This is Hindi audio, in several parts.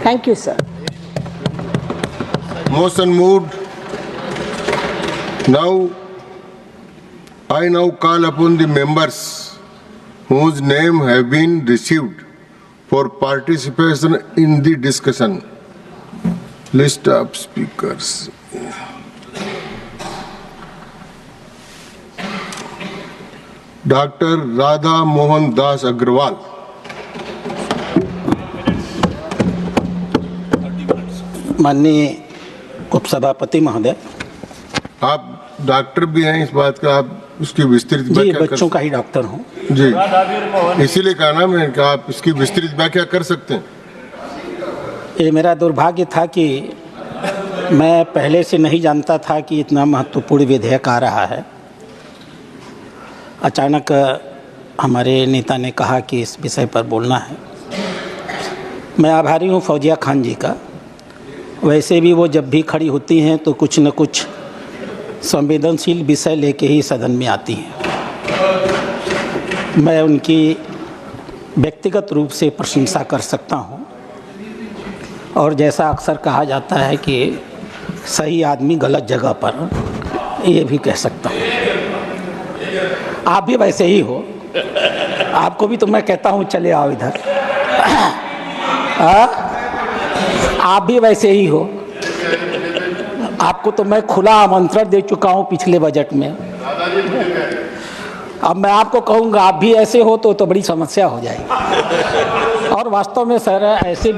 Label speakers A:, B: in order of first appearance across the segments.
A: Thank you, sir.
B: Motion moved. I now call upon the members whose name have been received for participation in the discussion. List of speakers. Dr. Radha Mohan Das Agrawal.
C: माननीय उपसभापति महोदय,
B: आप डॉक्टर भी हैं, इस बात का आप उसकी विस्तृत
C: जी
B: व्याख्या
C: बच्चों का ही डॉक्टर हूँ।
B: जी, इसीलिए कहा ना मैंने कि आप इसकी विस्तृत व्याख्या कर सकते हैं।
C: ये मेरा दुर्भाग्य था कि मैं पहले से नहीं जानता था कि इतना महत्वपूर्ण विधेयक आ रहा है। अचानक हमारे नेता ने कहा कि इस विषय पर बोलना है। मैं आभारी हूँ फौजिया खान जी का। वैसे भी वो जब भी खड़ी होती हैं तो कुछ न कुछ संवेदनशील विषय लेके ही सदन में आती हैं। मैं उनकी व्यक्तिगत रूप से प्रशंसा कर सकता हूँ और जैसा अक्सर कहा जाता है कि सही आदमी गलत जगह पर, ये भी कह सकता हूँ। आप भी वैसे ही हो, आपको भी तो मैं कहता हूँ चले आओ इधर। आप भी वैसे ही हो, आपको तो मैं खुला आमंत्रण दे चुका हूँ पिछले बजट में। अब मैं आपको कहूँगा आप भी ऐसे हो तो बड़ी समस्या हो जाएगी। और वास्तव में सर ऐसे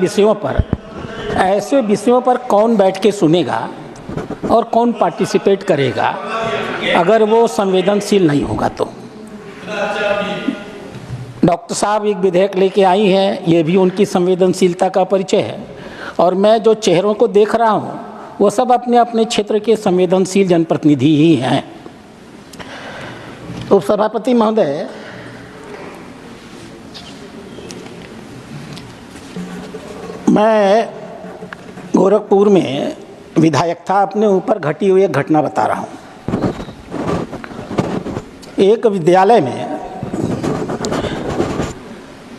C: विषयों पर कौन बैठ के सुनेगा और कौन पार्टिसिपेट करेगा अगर वो संवेदनशील नहीं होगा तो। डॉक्टर साहब एक विधेयक लेके आई हैं, ये भी उनकी संवेदनशीलता का परिचय है। और मैं जो चेहरों को देख रहा हूँ वो सब अपने अपने क्षेत्र के संवेदनशील जनप्रतिनिधि ही हैं। उपसभापति महोदय, मैं गोरखपुर में विधायक था, अपने ऊपर घटी हुई एक घटना बता रहा हूँ। एक विद्यालय में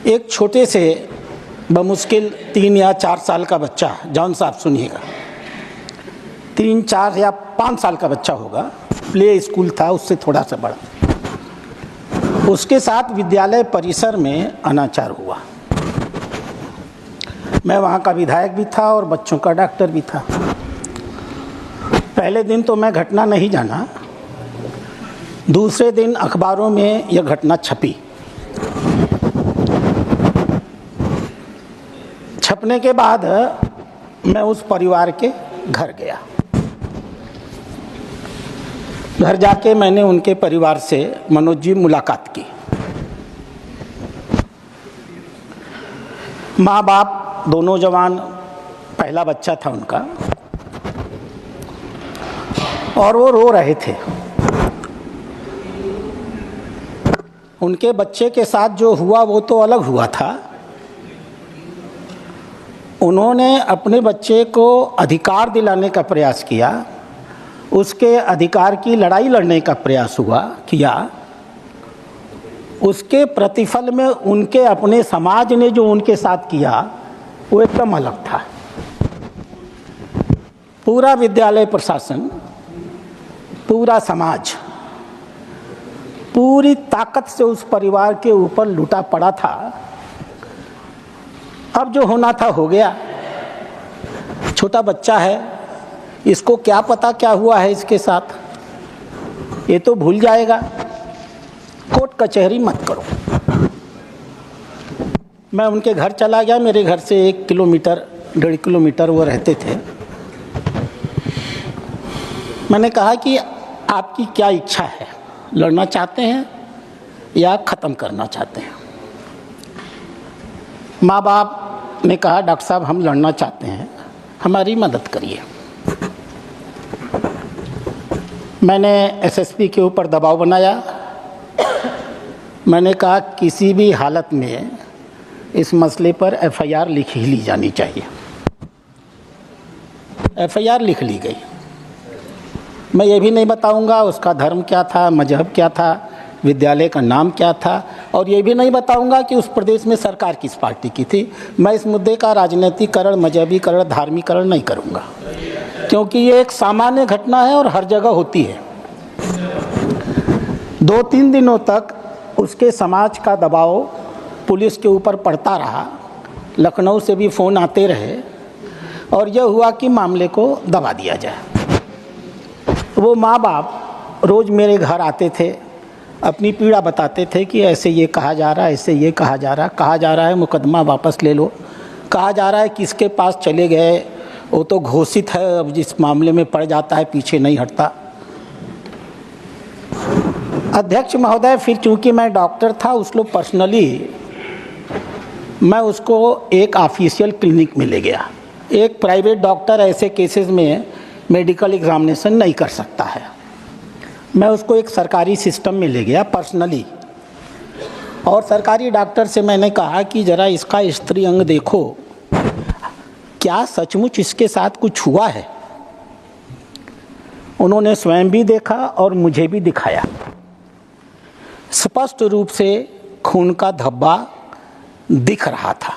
C: एक छोटे से बमुश्किल 3 या 4 साल का बच्चा, जॉन साहब सुनिएगा, 3, 4 या 5 साल का बच्चा होगा, प्ले स्कूल था, उससे थोड़ा सा बड़ा। उसके साथ विद्यालय परिसर में अनाचार हुआ। मैं वहाँ का विधायक भी था और बच्चों का डॉक्टर भी था। पहले दिन तो मैं घटना नहीं जाना, दूसरे दिन अखबारों में यह घटना छपी। छपने के बाद मैं उस परिवार के घर गया। घर जाके मैंने उनके परिवार से मनोज जी मुलाकात की। माँ बाप दोनों जवान, पहला बच्चा था उनका, और वो रो रहे थे। उनके बच्चे के साथ जो हुआ वो तो अलग हुआ था। उन्होंने अपने बच्चे को अधिकार दिलाने का प्रयास किया, उसके अधिकार की लड़ाई लड़ने का प्रयास किया। उसके प्रतिफल में उनके अपने समाज ने जो उनके साथ किया वो एकदम अलग था। पूरा विद्यालय प्रशासन, पूरा समाज पूरी ताकत से उस परिवार के ऊपर लूटा पड़ा था। अब जो होना था हो गया। छोटा बच्चा है, इसको क्या पता क्या हुआ है इसके साथ, ये तो भूल जाएगा। कोर्ट कचहरी मत करो। मैं उनके घर चला गया। मेरे घर से 1 किलोमीटर 1.5 किलोमीटर वो रहते थे। मैंने कहा कि आपकी क्या इच्छा है, लड़ना चाहते हैं या ख़त्म करना चाहते हैं? माँ बाप ने कहा डॉक्टर साहब हम लड़ना चाहते हैं, हमारी मदद करिए। मैंने एसएसपी के ऊपर दबाव बनाया। मैंने कहा किसी भी हालत में इस मसले पर एफआईआर लिख ही ली जानी चाहिए। एफआईआर लिख ली गई। मैं ये भी नहीं बताऊंगा उसका धर्म क्या था, मजहब क्या था, विद्यालय का नाम क्या था और ये भी नहीं बताऊंगा कि उस प्रदेश में सरकार किस पार्टी की थी। मैं इस मुद्दे का राजनीतिकरण, मजहबीकरण, धार्मिकरण नहीं करूंगा, क्योंकि ये एक सामान्य घटना है और हर जगह होती है। 2-3 दिनों तक उसके समाज का दबाव पुलिस के ऊपर पड़ता रहा, लखनऊ से भी फ़ोन आते रहे और यह हुआ कि मामले को दबा दिया जाए। वो माँ बाप रोज़ मेरे घर आते थे, अपनी पीड़ा बताते थे कि ऐसे ये कहा जा रहा है, ऐसे ये कहा जा रहा है मुकदमा वापस ले लो, कहा जा रहा है किसके पास चले गए, वो तो घोषित है, अब जिस मामले में पड़ जाता है पीछे नहीं हटता। अध्यक्ष महोदय, फिर चूंकि मैं डॉक्टर था, उसको पर्सनली मैं उसको एक ऑफिशियल क्लिनिक में ले गया। एक प्राइवेट डॉक्टर ऐसे केसेस में मेडिकल एग्जामिनेशन नहीं कर सकता है। मैं उसको एक सरकारी सिस्टम में ले गया पर्सनली, और सरकारी डॉक्टर से मैंने कहा कि ज़रा इसका स्त्री अंग देखो, क्या सचमुच इसके साथ कुछ हुआ है। उन्होंने स्वयं भी देखा और मुझे भी दिखाया। स्पष्ट रूप से खून का धब्बा दिख रहा था।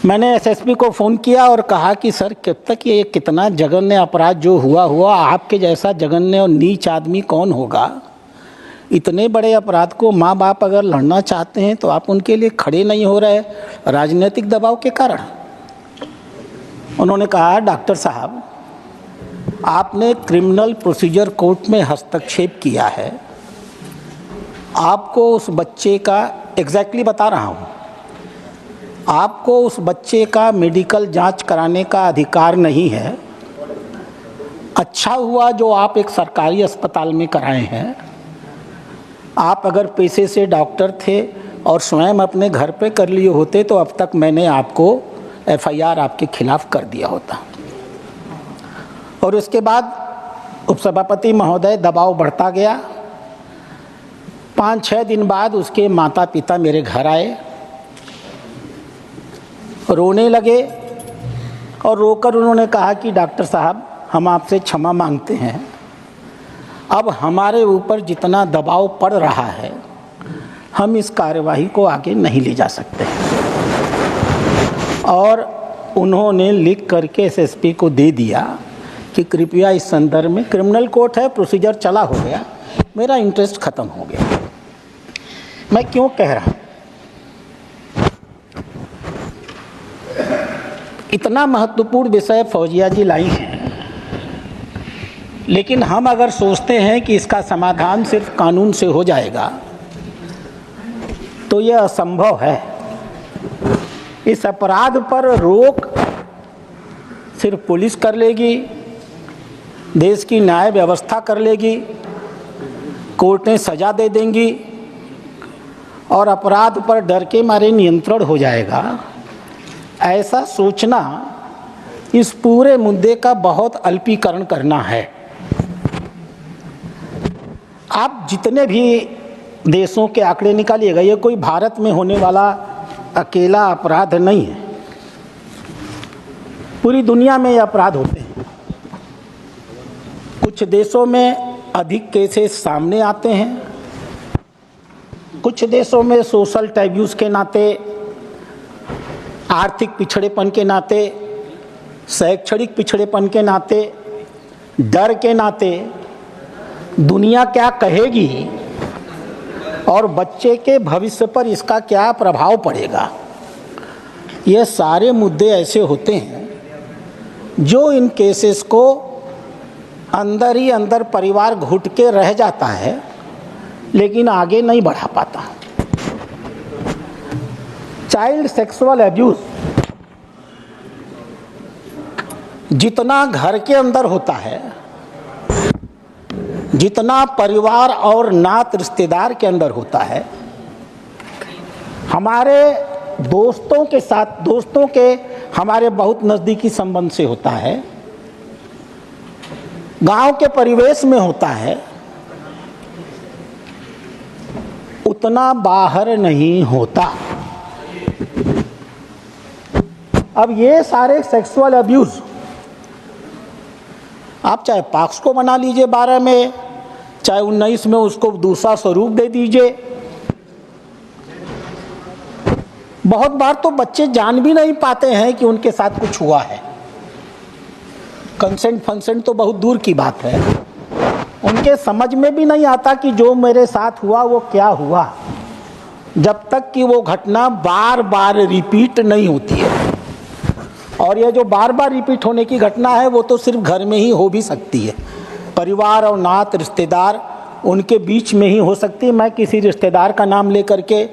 C: मैंने एसएसपी को फ़ोन किया और कहा कि सर, कब तक ये कितना जघन्य अपराध जो हुआ, आपके जैसा जघन्य और नीच आदमी कौन होगा। इतने बड़े अपराध को माँ बाप अगर लड़ना चाहते हैं तो आप उनके लिए खड़े नहीं हो रहे, राजनीतिक दबाव के कारण। उन्होंने कहा, डॉक्टर साहब, आपने क्रिमिनल प्रोसीजर कोर्ट में हस्तक्षेप किया है, आपको उस बच्चे का एग्जैक्टली बता रहा हूँ, आपको उस बच्चे का मेडिकल जांच कराने का अधिकार नहीं है। अच्छा हुआ जो आप एक सरकारी अस्पताल में कराए हैं। आप अगर पेशे से डॉक्टर थे और स्वयं अपने घर पे कर लिए होते तो अब तक मैंने आपको एफआईआर आपके खिलाफ कर दिया होता। और उसके बाद उपसभापति महोदय, दबाव बढ़ता गया। 5-6 दिन बाद उसके माता पिता मेरे घर आए, रोने लगे और रोकर उन्होंने कहा कि डॉक्टर साहब, हम आपसे क्षमा मांगते हैं, अब हमारे ऊपर जितना दबाव पड़ रहा है हम इस कार्यवाही को आगे नहीं ले जा सकते। और उन्होंने लिख करके एसएसपी को दे दिया कि कृपया इस संदर्भ में, क्रिमिनल कोर्ट है, प्रोसीजर चला हो गया, मेरा इंटरेस्ट खत्म हो गया। मैं क्यों कह रहा हूँ, इतना महत्वपूर्ण विषय फौजिया जी लाई हैं, लेकिन हम अगर सोचते हैं कि इसका समाधान सिर्फ कानून से हो जाएगा तो यह असंभव है। इस अपराध पर रोक सिर्फ पुलिस कर लेगी, देश की न्याय व्यवस्था कर लेगी, कोर्टें सजा दे देंगी और अपराध पर डर के मारे नियंत्रण हो जाएगा। ऐसा सोचना इस पूरे मुद्दे का बहुत अल्पीकरण करना है। आप जितने भी देशों के आंकड़े निकालिएगा, ये कोई भारत में होने वाला अकेला अपराध नहीं है, पूरी दुनिया में ये अपराध होते हैं। कुछ देशों में अधिक केसेस सामने आते हैं, कुछ देशों में सोशल टैब्यूज के नाते, आर्थिक पिछड़ेपन के नाते, शैक्षणिक पिछड़ेपन के नाते, डर के नाते, दुनिया क्या कहेगी और बच्चे के भविष्य पर इसका क्या प्रभाव पड़ेगा, ये सारे मुद्दे ऐसे होते हैं जो इन केसेस को अंदर ही अंदर परिवार घुट के रह जाता है, लेकिन आगे नहीं बढ़ा पाता। चाइल्ड सेक्सुअल एब्यूज जितना घर के अंदर होता है, जितना परिवार और नात रिश्तेदार के अंदर होता है, हमारे दोस्तों के साथ, दोस्तों के हमारे बहुत नज़दीकी संबंध से होता है, गांव के परिवेश में होता है, उतना बाहर नहीं होता। अब ये सारे सेक्सुअल अब्यूज़ आप चाहे पॉक्सो बना लीजिए 12 में, चाहे 19 में उसको दूसरा स्वरूप दे दीजिए। बहुत बार तो बच्चे जान भी नहीं पाते हैं कि उनके साथ कुछ हुआ है। कंसेंट फंसेंट तो बहुत दूर की बात है, उनके समझ में भी नहीं आता कि जो मेरे साथ हुआ वो क्या हुआ, जब तक कि वो घटना बार बार रिपीट नहीं होती है। और ये जो बार बार रिपीट होने की घटना है वो तो सिर्फ घर में ही हो भी सकती है, परिवार और नात रिश्तेदार उनके बीच में ही हो सकती है। मैं किसी रिश्तेदार का नाम लेकर के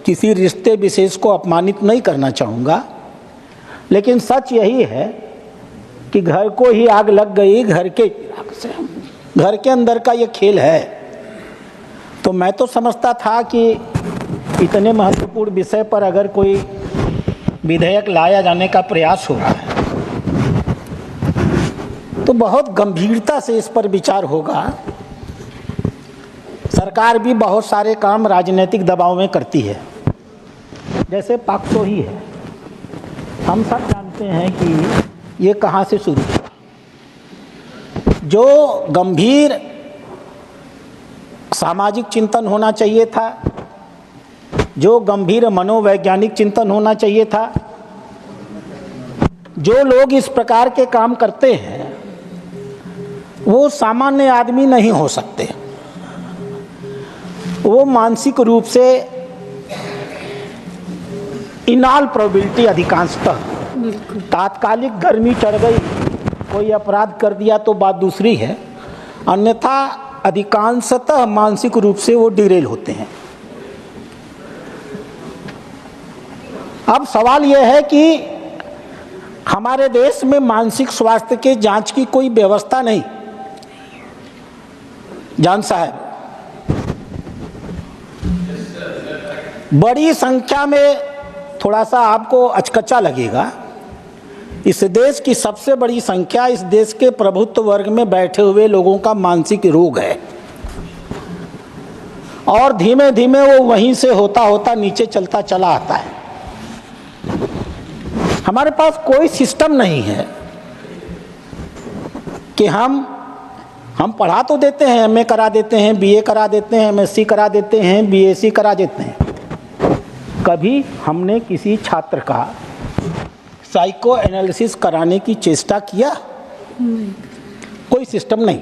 C: किसी रिश्ते विशेष को अपमानित नहीं करना चाहूँगा, लेकिन सच यही है कि घर को ही आग लग गई, घर के अंदर का ये खेल है। तो मैं तो समझता था कि इतने महत्वपूर्ण विषय पर अगर कोई विधेयक लाया जाने का प्रयास हो रहा है तो बहुत गंभीरता से इस पर विचार होगा। सरकार भी बहुत सारे काम राजनीतिक दबाव में करती है, जैसे पॉक्सो ही है। हम सब जानते हैं कि ये कहाँ से शुरू हुआ। जो गंभीर सामाजिक चिंतन होना चाहिए था, जो गंभीर मनोवैज्ञानिक चिंतन होना चाहिए था, जो लोग इस प्रकार के काम करते हैं वो सामान्य आदमी नहीं हो सकते। वो मानसिक रूप से इनाल प्रोबेबिलिटी अधिकांशतः, तात्कालिक गर्मी चढ़ गई, कोई अपराध कर दिया तो बात दूसरी है, अन्यथा अधिकांशतः मानसिक रूप से वो डिरेल होते हैं। अब सवाल यह है कि हमारे देश में मानसिक स्वास्थ्य के जांच की कोई व्यवस्था नहीं। जान साहब, बड़ी संख्या में, थोड़ा सा आपको अचकचा लगेगा, इस देश की सबसे बड़ी संख्या इस देश के प्रभुत्व वर्ग में बैठे हुए लोगों का मानसिक रोग है, और धीमे धीमे वो वहीं से होता होता नीचे चलता चला आता है। हमारे पास कोई सिस्टम नहीं है कि हम पढ़ा तो देते हैं, एमए करा देते हैं, बीए करा देते हैं, एमएससी करा देते हैं, बीएससी करा देते हैं। कभी हमने किसी छात्र का साइको एनालिसिस कराने की चेष्टा किया? कोई सिस्टम नहीं।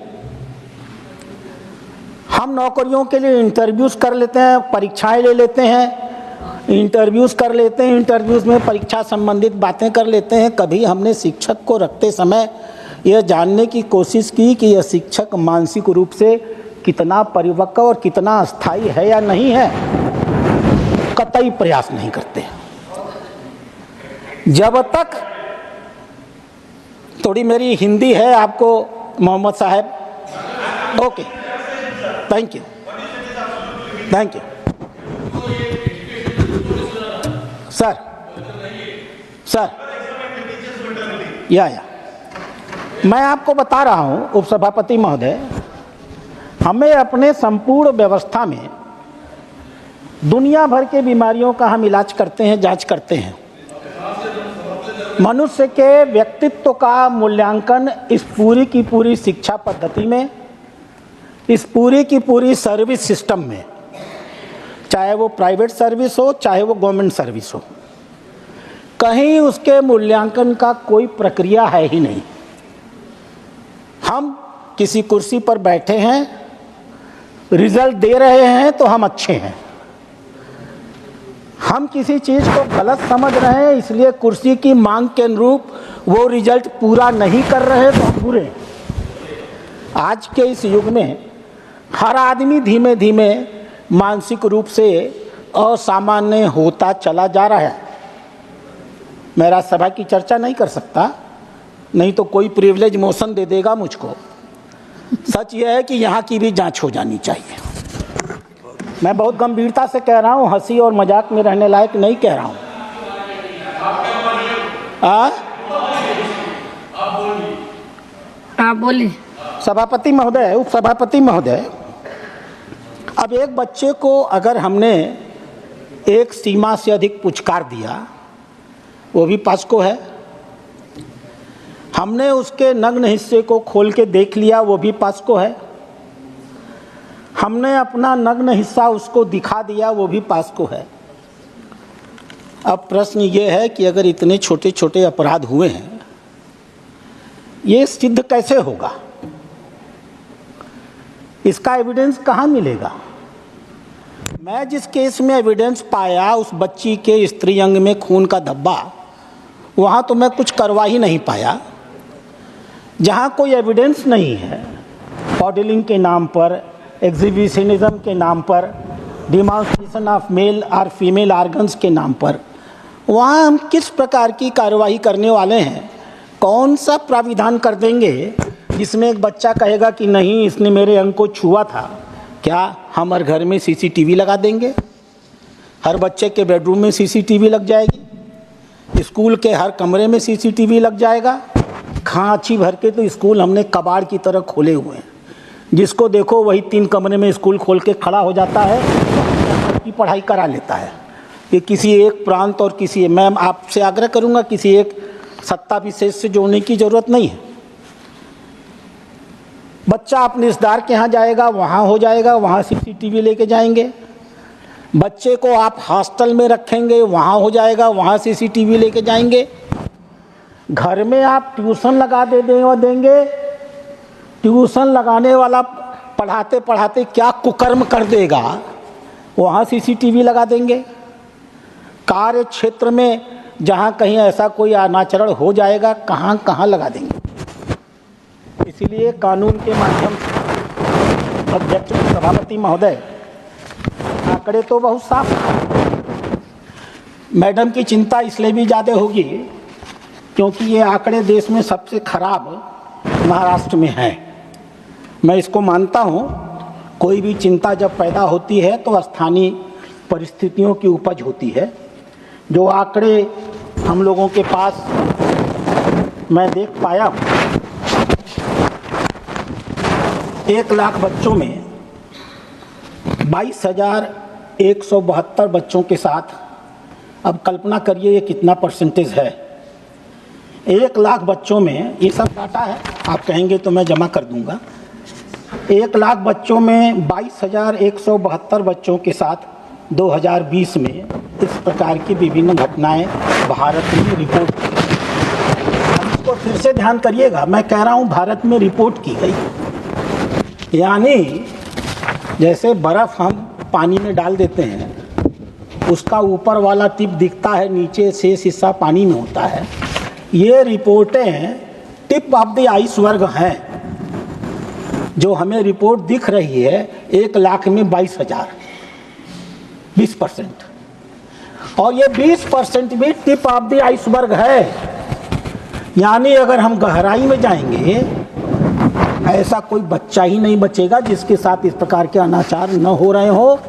C: हम नौकरियों के लिए इंटरव्यूज कर लेते हैं, परीक्षाएं ले लेते हैं, इंटरव्यूज कर लेते हैं, इंटरव्यूज में परीक्षा संबंधित बातें कर लेते हैं। कभी हमने शिक्षक को रखते समय यह जानने की कोशिश की कि यह शिक्षक मानसिक रूप से कितना परिपक्व और कितना अस्थायी है या नहीं है? कतई प्रयास नहीं करते। जब तक, थोड़ी मेरी हिंदी है आपको मोहम्मद साहब, okay, thank you, thank you sir, या मैं आपको बता रहा हूं उपसभापति महोदय, हमें अपने संपूर्ण व्यवस्था में दुनिया भर के बीमारियों का हम इलाज करते हैं, जांच करते हैं। मनुष्य के व्यक्तित्व का मूल्यांकन इस पूरी की पूरी शिक्षा पद्धति में, इस पूरी की पूरी सर्विस सिस्टम में, चाहे वो प्राइवेट सर्विस हो चाहे वो गवर्नमेंट सर्विस हो, कहीं उसके मूल्यांकन का कोई प्रक्रिया है ही नहीं। हम किसी कुर्सी पर बैठे हैं, रिजल्ट दे रहे हैं तो हम अच्छे हैं। हम किसी चीज को गलत समझ रहे हैं, इसलिए कुर्सी की मांग के अनुरूप वो रिजल्ट पूरा नहीं कर रहे हैं तो हम बुरे हैं। आज के इस युग में हर आदमी धीमे धीमे मानसिक रूप से असामान्य होता चला जा रहा है। मैं राज्यसभा की चर्चा नहीं कर सकता, नहीं तो कोई प्रिविलेज मोशन दे देगा मुझको। सच यह है कि यहाँ की भी जांच हो जानी चाहिए। मैं बहुत गंभीरता से कह रहा हूँ, हंसी और मजाक में रहने लायक नहीं कह रहा हूँ।
A: आप बोलिए।
C: सभापति महोदय, उपसभापति महोदय, अब एक बच्चे को अगर हमने एक सीमा से अधिक पुचकार दिया, वो भी पॉस्को है। हमने उसके नग्न हिस्से को खोल के देख लिया, वो भी पॉस्को है। हमने अपना नग्न हिस्सा उसको दिखा दिया, वो भी पास्को है। अब प्रश्न ये है कि अगर इतने छोटे छोटे अपराध हुए हैं, ये सिद्ध कैसे होगा? इसका एविडेंस कहाँ मिलेगा? मैं जिस केस में एविडेंस पाया, उस बच्ची के स्त्री अंग में खून का धब्बा, वहाँ तो मैं कुछ करवा ही नहीं पाया। जहाँ कोई एविडेंस नहीं है, मॉडलिंग के नाम पर, एग्जीबिशनिज्म के नाम पर, डिमॉन्स्ट्रेशन ऑफ मेल और फीमेल ऑर्गन्स के नाम पर, वहाँ हम किस प्रकार की कार्रवाई करने वाले हैं? कौन सा प्राविधान कर देंगे जिसमें एक बच्चा कहेगा कि नहीं, इसने मेरे अंग को छुआ था? क्या हम हर घर में सीसीटीवी लगा देंगे? हर बच्चे के बेडरूम में सीसीटीवी लग जाएगी, स्कूल के हर कमरे में सीसीटीवी लग जाएगा। खांची भर के तो स्कूल हमने कबाड़ की तरह खोले हुए हैं, जिसको देखो वही 3 कमरे में स्कूल खोल के खड़ा हो जाता है, की पढ़ाई करा लेता है। ये किसी एक प्रांत और किसी, मैं आपसे आग्रह करूंगा, किसी एक सत्ता विशेष से जोड़ने की जरूरत नहीं है। बच्चा अपने रिश्तेदार के यहाँ जाएगा, वहाँ हो जाएगा, वहाँ सीसीटीवी लेके जाएंगे। बच्चे को आप हॉस्टल में रखेंगे, वहाँ हो जाएगा, वहाँ सीसीटीवी लेके जाएंगे। घर में आप ट्यूशन लगा देंगे, ट्यूशन लगाने वाला पढ़ाते पढ़ाते क्या कुकर्म कर देगा, वहाँ सीसीटीवी लगा देंगे। कार्य क्षेत्र में जहाँ कहीं ऐसा कोई अनाचरण हो जाएगा, कहाँ कहाँ लगा देंगे। इसीलिए कानून के माध्यम से अध्यक्ष सभापति महोदय, आंकड़े तो बहुत साफ हैं। मैडम की चिंता इसलिए भी ज़्यादा होगी क्योंकि ये आंकड़े देश में सबसे खराब महाराष्ट्र में हैं। मैं इसको मानता हूँ। कोई भी चिंता जब पैदा होती है तो स्थानीय परिस्थितियों की उपज होती है। जो आंकड़े हम लोगों के पास मैं देख पाया हूँ, 1 लाख बच्चों में 22,172 बच्चों के साथ, अब कल्पना करिए ये कितना परसेंटेज है। 1 लाख बच्चों में, ये सब डाटा है, आप कहेंगे तो मैं जमा कर दूंगा। 1 लाख बच्चों में 22,172 बच्चों के साथ 2020 में इस प्रकार की विभिन्न घटनाएं भारत में रिपोर्ट की गई। इसको फिर से ध्यान करिएगा, मैं कह रहा हूं भारत में रिपोर्ट की गई। यानी जैसे बर्फ़ हम पानी में डाल देते हैं, उसका ऊपर वाला टिप दिखता है, नीचे शेष हिस्सा पानी में होता है। ये रिपोर्टें टिप ऑफ द आइसबर्ग हैं। जो हमें रिपोर्ट दिख रही है 1 लाख में 22,000, 20%, और ये 20% भी टिप ऑफ द आइसबर्ग है। यानी अगर हम गहराई में जाएंगे, ऐसा कोई बच्चा ही नहीं बचेगा जिसके साथ इस प्रकार के अनाचार न हो रहे हो।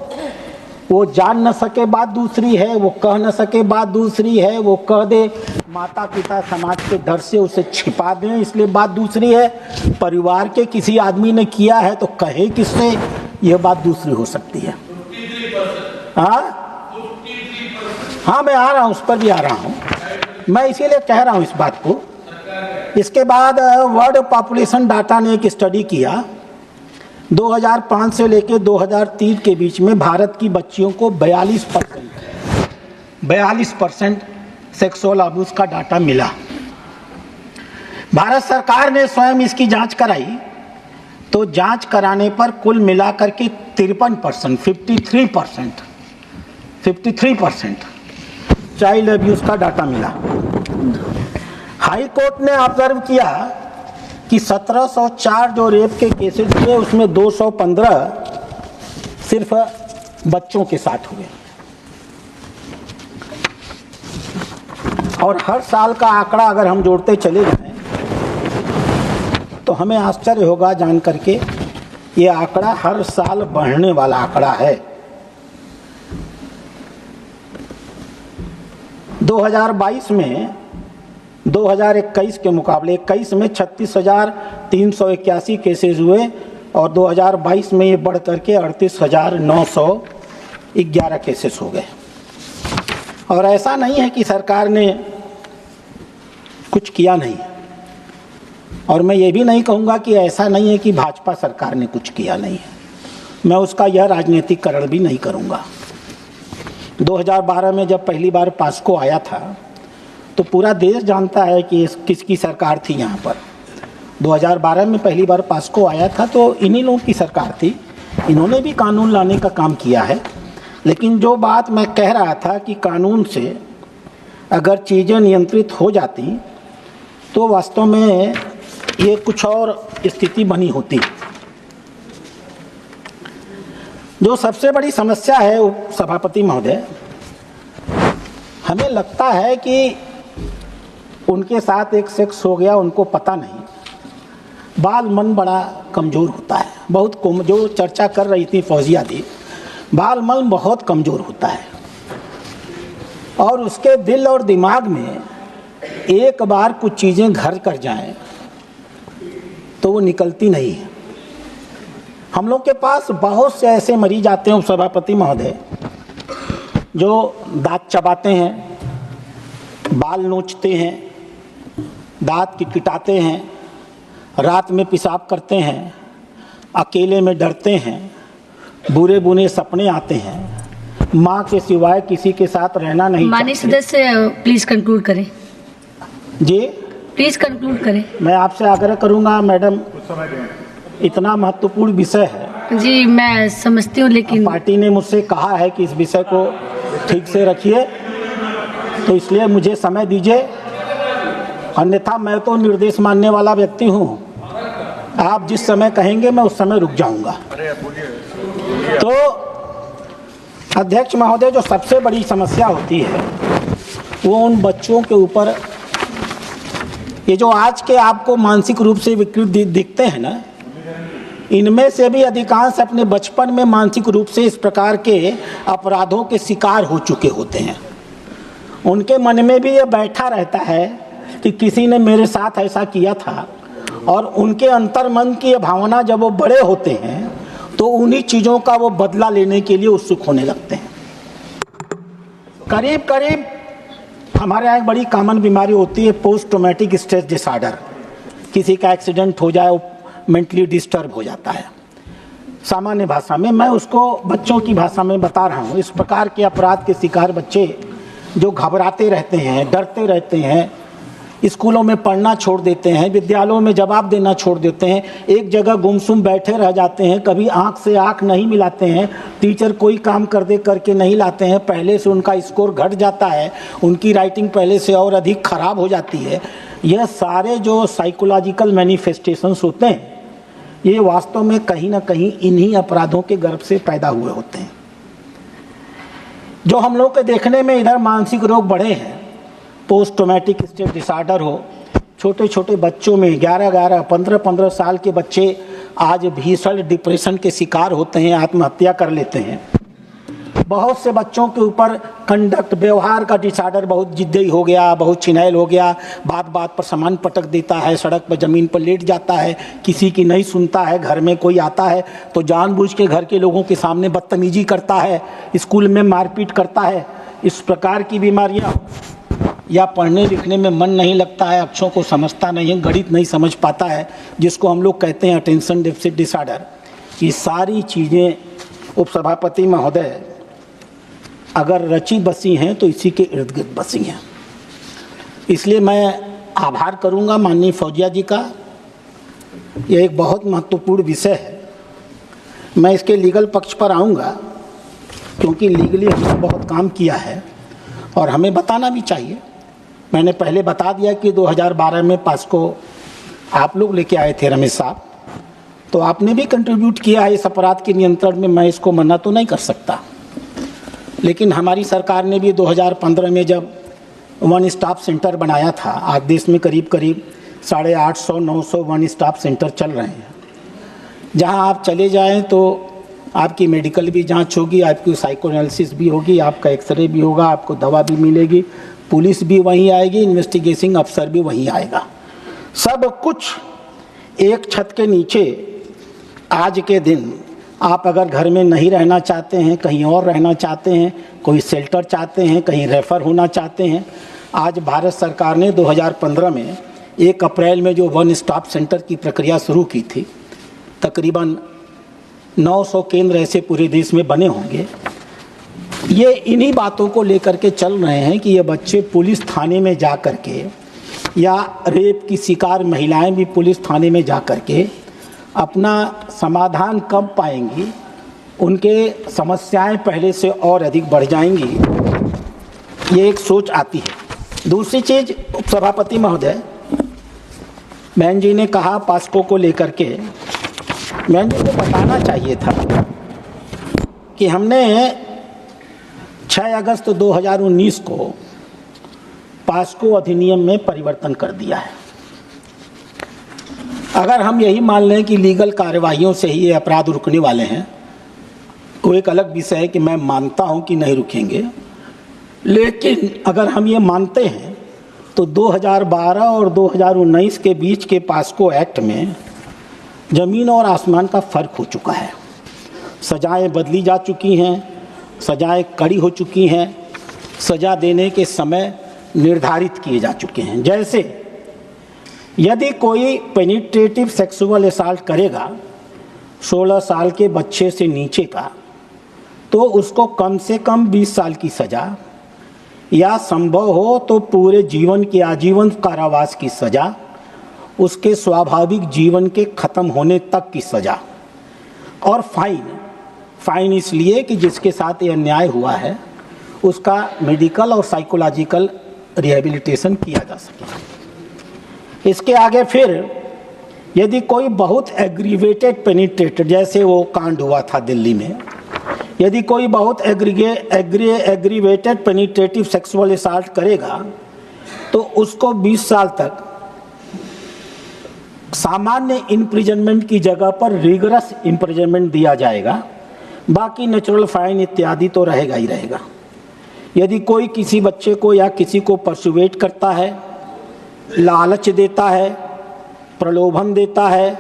C: वो जान न सके बात दूसरी है, वो कह न सके बात दूसरी है, वो कह दे माता पिता समाज के डर से उसे छिपा दें इसलिए बात दूसरी है, परिवार के किसी आदमी ने किया है तो कहे किससे, यह बात दूसरी हो सकती है। हाँ, मैं आ रहा हूँ, उस पर भी आ रहा हूँ। मैं इसीलिए कह रहा हूँ इस बात को। इसके बाद वर्ल्ड पॉपुलेशन डाटा ने एक स्टडी किया, 2005 से लेकर 2003 के बीच में भारत की बच्चियों को 42% सेक्सुअल अब्यूज का डाटा मिला। भारत सरकार ने स्वयं इसकी जांच कराई, तो जांच कराने पर कुल मिलाकर के 53%, 53% चाइल्ड अब्यूज का डाटा मिला। हाई कोर्ट ने ऑब्जर्व किया कि 1704 जो रेप के केसेस हुए, उसमें 215 सिर्फ बच्चों के साथ हुए। और हर साल का आंकड़ा अगर हम जोड़ते चले जाएं तो हमें आश्चर्य होगा जान करके, ये आंकड़ा हर साल बढ़ने वाला आंकड़ा है। 2022 में 2021 के मुकाबले 21 में 36,381 केसेस हुए और 2022 में ये बढ़ करके 38,911 केसेस हो गए। और ऐसा नहीं है कि सरकार ने कुछ किया नहीं, और मैं ये भी नहीं कहूँगा कि ऐसा नहीं है कि भाजपा सरकार ने कुछ किया नहीं है। मैं उसका यह राजनीतिकरण भी नहीं करूँगा। 2012 में जब पहली बार पास्को आया था तो पूरा देश जानता है कि किसकी सरकार थी यहाँ पर। 2012 में पहली बार पास्को आया था तो इन्हीं लोगों की सरकार थी, इन्होंने भी कानून लाने का काम किया है। लेकिन जो बात मैं कह रहा था कि कानून से अगर चीज़ें नियंत्रित हो जाती तो वास्तव में ये कुछ और स्थिति बनी होती। जो सबसे बड़ी समस्या है सभापति महोदय, हमें लगता है कि उनके साथ एक सेक्स हो गया, उनको पता नहीं, बाल मन बड़ा कमज़ोर होता है। बहुत जो चर्चा कर रही थी फौजिया दी, बाल मन बहुत कमज़ोर होता है और उसके दिल और दिमाग में एक बार कुछ चीज़ें घर कर जाएं तो वो निकलती नहीं है। हम लोग के पास बहुत से ऐसे मरीज आते हैं सभापति महोदय जो दांत चबाते हैं, बाल नोचते हैं, दांत किटकिटाते हैं, रात में पेशाब करते हैं, अकेले में डरते हैं, बुरे बुरे सपने आते हैं, माँ के सिवाय किसी के साथ रहना नहीं चाहते।
A: माननीय सदस्य प्लीज कंक्लूड करें।
C: जी
A: प्लीज कंक्लूड करें।
C: मैं आपसे आग्रह करूंगा मैडम, इतना महत्वपूर्ण विषय है।
A: जी मैं समझती हूँ, लेकिन
C: पार्टी ने मुझसे कहा है कि इस विषय को ठीक से रखिए, तो इसलिए मुझे समय दीजिए, अन्यथा मैं तो निर्देश मानने वाला व्यक्ति हूँ। आप जिस समय कहेंगे मैं उस समय रुक जाऊंगा। तो अध्यक्ष महोदय, जो सबसे बड़ी समस्या होती है वो उन बच्चों के ऊपर, ये जो आज के आपको मानसिक रूप से विकृत दिखते हैं ना, इनमें से भी अधिकांश अपने बचपन में मानसिक रूप से इस प्रकार के अपराधों के शिकार हो चुके होते हैं। उनके मन में भी ये बैठा रहता है कि किसी ने मेरे साथ ऐसा किया था, और उनके अंतर्मन की ये भावना जब वो बड़े होते हैं तो उन्हीं चीज़ों का वो बदला लेने के लिए उत्सुक होने लगते हैं। करीब करीब हमारे यहाँ एक बड़ी कॉमन बीमारी होती है पोस्ट ट्रॉमेटिक स्ट्रेस डिसऑर्डर। किसी का एक्सीडेंट हो जाए, मेंटली डिस्टर्ब हो जाता है। सामान्य भाषा में मैं उसको बच्चों की भाषा में बता रहा हूँ। इस प्रकार के अपराध के शिकार बच्चे जो घबराते रहते हैं, डरते रहते हैं, स्कूलों में पढ़ना छोड़ देते हैं, विद्यालयों में जवाब देना छोड़ देते हैं, एक जगह गुमसुम बैठे रह जाते हैं, कभी आंख से आंख नहीं मिलाते हैं, टीचर कोई काम करके नहीं लाते हैं, पहले से उनका स्कोर घट जाता है, उनकी राइटिंग पहले से और अधिक खराब हो जाती है। यह सारे जो साइकोलॉजिकल मैनिफेस्टेशंस होते हैं, ये वास्तव में कहीं ना कहीं इन्हीं अपराधों के गर्भ से पैदा हुए होते हैं। जो हम लोग के देखने में इधर मानसिक रोग बढ़े हैं, पोस्ट ट्रॉमेटिक स्ट्रेस डिसऑर्डर हो, छोटे छोटे बच्चों में 11-11, 15-15 साल के बच्चे आज भीषण डिप्रेशन के शिकार होते हैं, आत्महत्या कर लेते हैं। बहुत से बच्चों के ऊपर कंडक्ट, व्यवहार का डिसऑर्डर बहुत जिद्दी हो गया, बहुत छिनैल हो गया, बात बात पर सामान पटक देता है, सड़क पर ज़मीन पर लेट जाता है, किसी की नहीं सुनता है, घर में कोई आता है तो जानबूझ के घर के लोगों के सामने बदतमीजी करता है, स्कूल में मारपीट करता है। इस प्रकार की बीमारियाँ, या पढ़ने लिखने में मन नहीं लगता है, अक्षरों को समझता नहीं है, गणित नहीं समझ पाता है, जिसको हम लोग कहते हैं अटेंशन डेफिसिट डिसऑर्डर। ये सारी चीज़ें उपसभापति महोदय अगर रची बसी हैं तो इसी के इर्द गिर्द बसी हैं। इसलिए मैं आभार करूंगा माननीय फौजिया जी का। यह एक बहुत महत्वपूर्ण विषय है। मैं इसके लीगल पक्ष पर आऊंगा क्योंकि लीगली हमने बहुत काम किया है और हमें बताना भी चाहिए। मैंने पहले बता दिया कि 2012 में पास्को आप लोग लेके आए थे रमेश साहब, तो आपने भी कंट्रीब्यूट किया है इस अपराध के नियंत्रण में, मैं इसको मना तो नहीं कर सकता। लेकिन हमारी सरकार ने भी 2015 में जब वन स्टॉप सेंटर बनाया था, आज देश में करीब करीब 850-900 वन स्टॉप सेंटर चल रहे हैं, जहां आप चले जाएं तो आपकी मेडिकल भी जांच होगी, आपकी साइको एनालिसिस भी होगी, आपका एक्सरे भी होगा, आपको दवा भी मिलेगी, पुलिस भी वहीं आएगी, इन्वेस्टिगेशन अफसर भी वहीं आएगा। सब कुछ एक छत के नीचे। आज के दिन आप अगर घर में नहीं रहना चाहते हैं, कहीं और रहना चाहते हैं, कोई शेल्टर चाहते हैं, कहीं रेफ़र होना चाहते हैं, आज भारत सरकार ने 2015 में 1 अप्रैल में जो वन स्टॉप सेंटर की प्रक्रिया शुरू की थी, तकरीबन 900 केंद्र ऐसे पूरे देश में बने होंगे। ये इन्हीं बातों को लेकर के चल रहे हैं कि ये बच्चे पुलिस थाने में जा कर के, या रेप की शिकार महिलाएं भी पुलिस थाने में जा कर के अपना समाधान कब पाएंगी, उनके समस्याएं पहले से और अधिक बढ़ जाएंगी, ये एक सोच आती है। दूसरी चीज़, उपसभापति महोदय, बहन जी ने कहा पास्को को लेकर के, बहन जी को बताना चाहिए था कि हमने 6 अगस्त 2019 को पास्को अधिनियम में परिवर्तन कर दिया है। अगर हम यही मान लें कि लीगल कार्यवाहियों से ही ये अपराध रुकने वाले हैं, वो एक अलग विषय है कि मैं मानता हूं कि नहीं रुकेंगे, लेकिन अगर हम ये मानते हैं तो 2012 और 2019 के बीच के पास्को एक्ट में ज़मीन और आसमान का फ़र्क हो चुका है। सज़ाएं बदली जा चुकी हैं, सज़ाएं कड़ी हो चुकी हैं, सज़ा देने के समय निर्धारित किए जा चुके हैं। जैसे यदि कोई पेनिट्रेटिव सेक्सुअल असॉल्ट करेगा 16 साल के बच्चे से नीचे का, तो उसको कम से कम 20 साल की सज़ा, या संभव हो तो पूरे जीवन की आजीवन कारावास की सज़ा, उसके स्वाभाविक जीवन के ख़त्म होने तक की सज़ा, और फाइन इसलिए कि जिसके साथ ये अन्याय हुआ है उसका मेडिकल और साइकोलॉजिकल रिहेबिलिटेशन किया जा सके। इसके आगे फिर यदि कोई बहुत एग्रीवेटेड पेनिट्रेटेड, जैसे वो कांड हुआ था दिल्ली में, यदि कोई बहुत एग्रीवेटेड पेनिट्रेटिव सेक्सुअल असॉल्ट करेगा तो उसको 20 साल तक सामान्य इम्प्रिजनमेंट की जगह पर रिगरस इम्प्रिजनमेंट दिया जाएगा। बाकी नेचुरल फाइन इत्यादि तो रहेगा ही रहेगा। यदि कोई किसी बच्चे को या किसी को परसुएट करता है, लालच देता है, प्रलोभन देता है,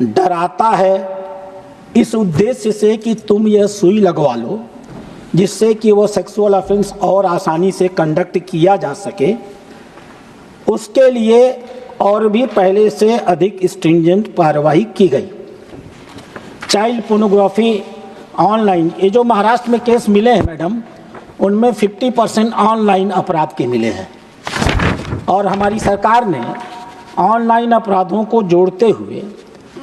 C: डराता है, इस उद्देश्य से कि तुम यह सुई लगवा लो जिससे कि वो सेक्सुअल ऑफेंस और आसानी से कंडक्ट किया जा सके, उसके लिए और भी पहले से अधिक स्ट्रिंजेंट कार्रवाई की गई। चाइल्ड पोर्नोग्राफी ऑनलाइन, ये जो महाराष्ट्र में केस मिले हैं मैडम, उनमें 50% ऑनलाइन अपराध के मिले हैं। और हमारी सरकार ने ऑनलाइन अपराधों को जोड़ते हुए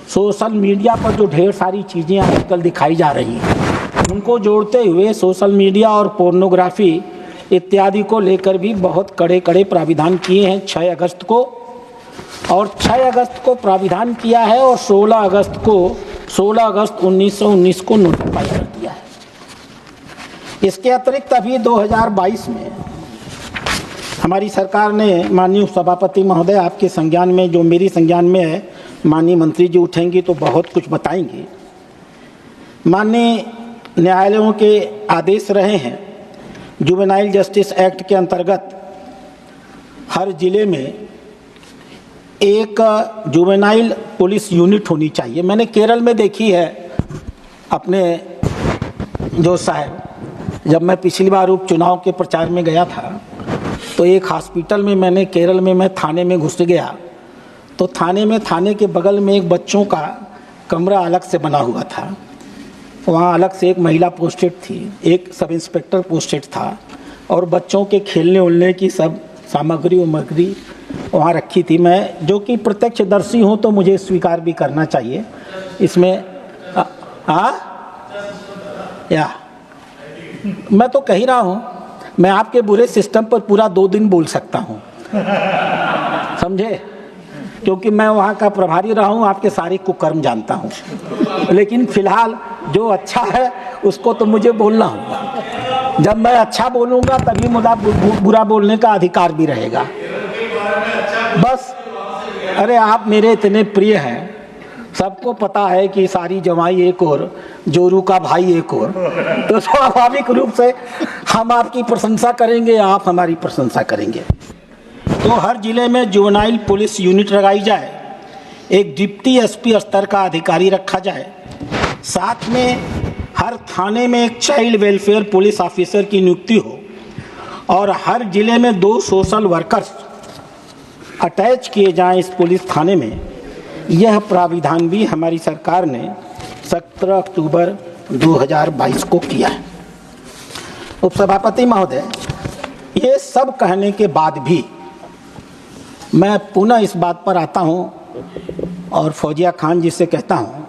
C: सोशल मीडिया पर जो ढेर सारी चीज़ें आजकल दिखाई जा रही हैं, उनको जोड़ते हुए सोशल मीडिया और पोर्नोग्राफी इत्यादि को लेकर भी बहुत कड़े कड़े प्राविधान किए हैं 6 अगस्त को। और 6 अगस्त को प्राविधान किया है और 16 अगस्त 1919 को नोटिफाई कर दिया है। इसके अतिरिक्त अभी 2022 में हमारी सरकार ने, माननीय सभापति महोदय आपके संज्ञान में, जो मेरी संज्ञान में है, माननीय मंत्री जी उठेंगी तो बहुत कुछ बताएंगे। माननीय न्यायालयों के आदेश रहे हैं, जुवेनाइल जस्टिस एक्ट के अंतर्गत हर जिले में एक जुवेनाइल पुलिस यूनिट होनी चाहिए। मैंने केरल में देखी है अपने जो साहब, जब मैं पिछली बार उपचुनाव के प्रचार में गया था तो एक हॉस्पिटल में मैंने केरल में मैं थाने में घुस गया, तो थाने के बगल में एक बच्चों का कमरा अलग से बना हुआ था। वहाँ अलग से एक महिला पोस्टेड थी, एक सब इंस्पेक्टर पोस्टेड था, और बच्चों के खेलने उलने की सब सामग्री वहाँ रखी थी। मैं जो कि प्रत्यक्षदर्शी हूँ तो मुझे स्वीकार भी करना चाहिए इसमें। मैं तो कह ही रहा हूँ, मैं आपके बुरे सिस्टम पर पूरा 2 दिन बोल सकता हूँ, समझे, क्योंकि मैं वहाँ का प्रभारी रहा हूँ, आपके सारे कुकर्म जानता हूँ। लेकिन फिलहाल जो अच्छा है उसको तो मुझे बोलना होगा। जब मैं अच्छा बोलूँगा तभी मुझे बुरा बोलने का अधिकार भी रहेगा। बस, अरे आप मेरे इतने प्रिय हैं, सबको पता है कि सारी जमाई एक और जोरू का भाई एक और, तो स्वाभाविक रूप से हम आपकी प्रशंसा करेंगे, आप हमारी प्रशंसा करेंगे। तो हर जिले में जुवेनाइल पुलिस यूनिट लगाई जाए, एक डिप्टी एसपी स्तर का अधिकारी रखा जाए, साथ में हर थाने में एक चाइल्ड वेलफेयर पुलिस ऑफिसर की नियुक्ति हो, और हर जिले में 2 सोशल वर्कर्स अटैच किए जाएं इस पुलिस थाने में। यह प्राविधान भी हमारी सरकार ने 17 अक्टूबर 2022 को किया है। उपसभापति महोदय, ये सब कहने के बाद भी मैं पुनः इस बात पर आता हूँ और फौजिया खान जी से कहता हूँ,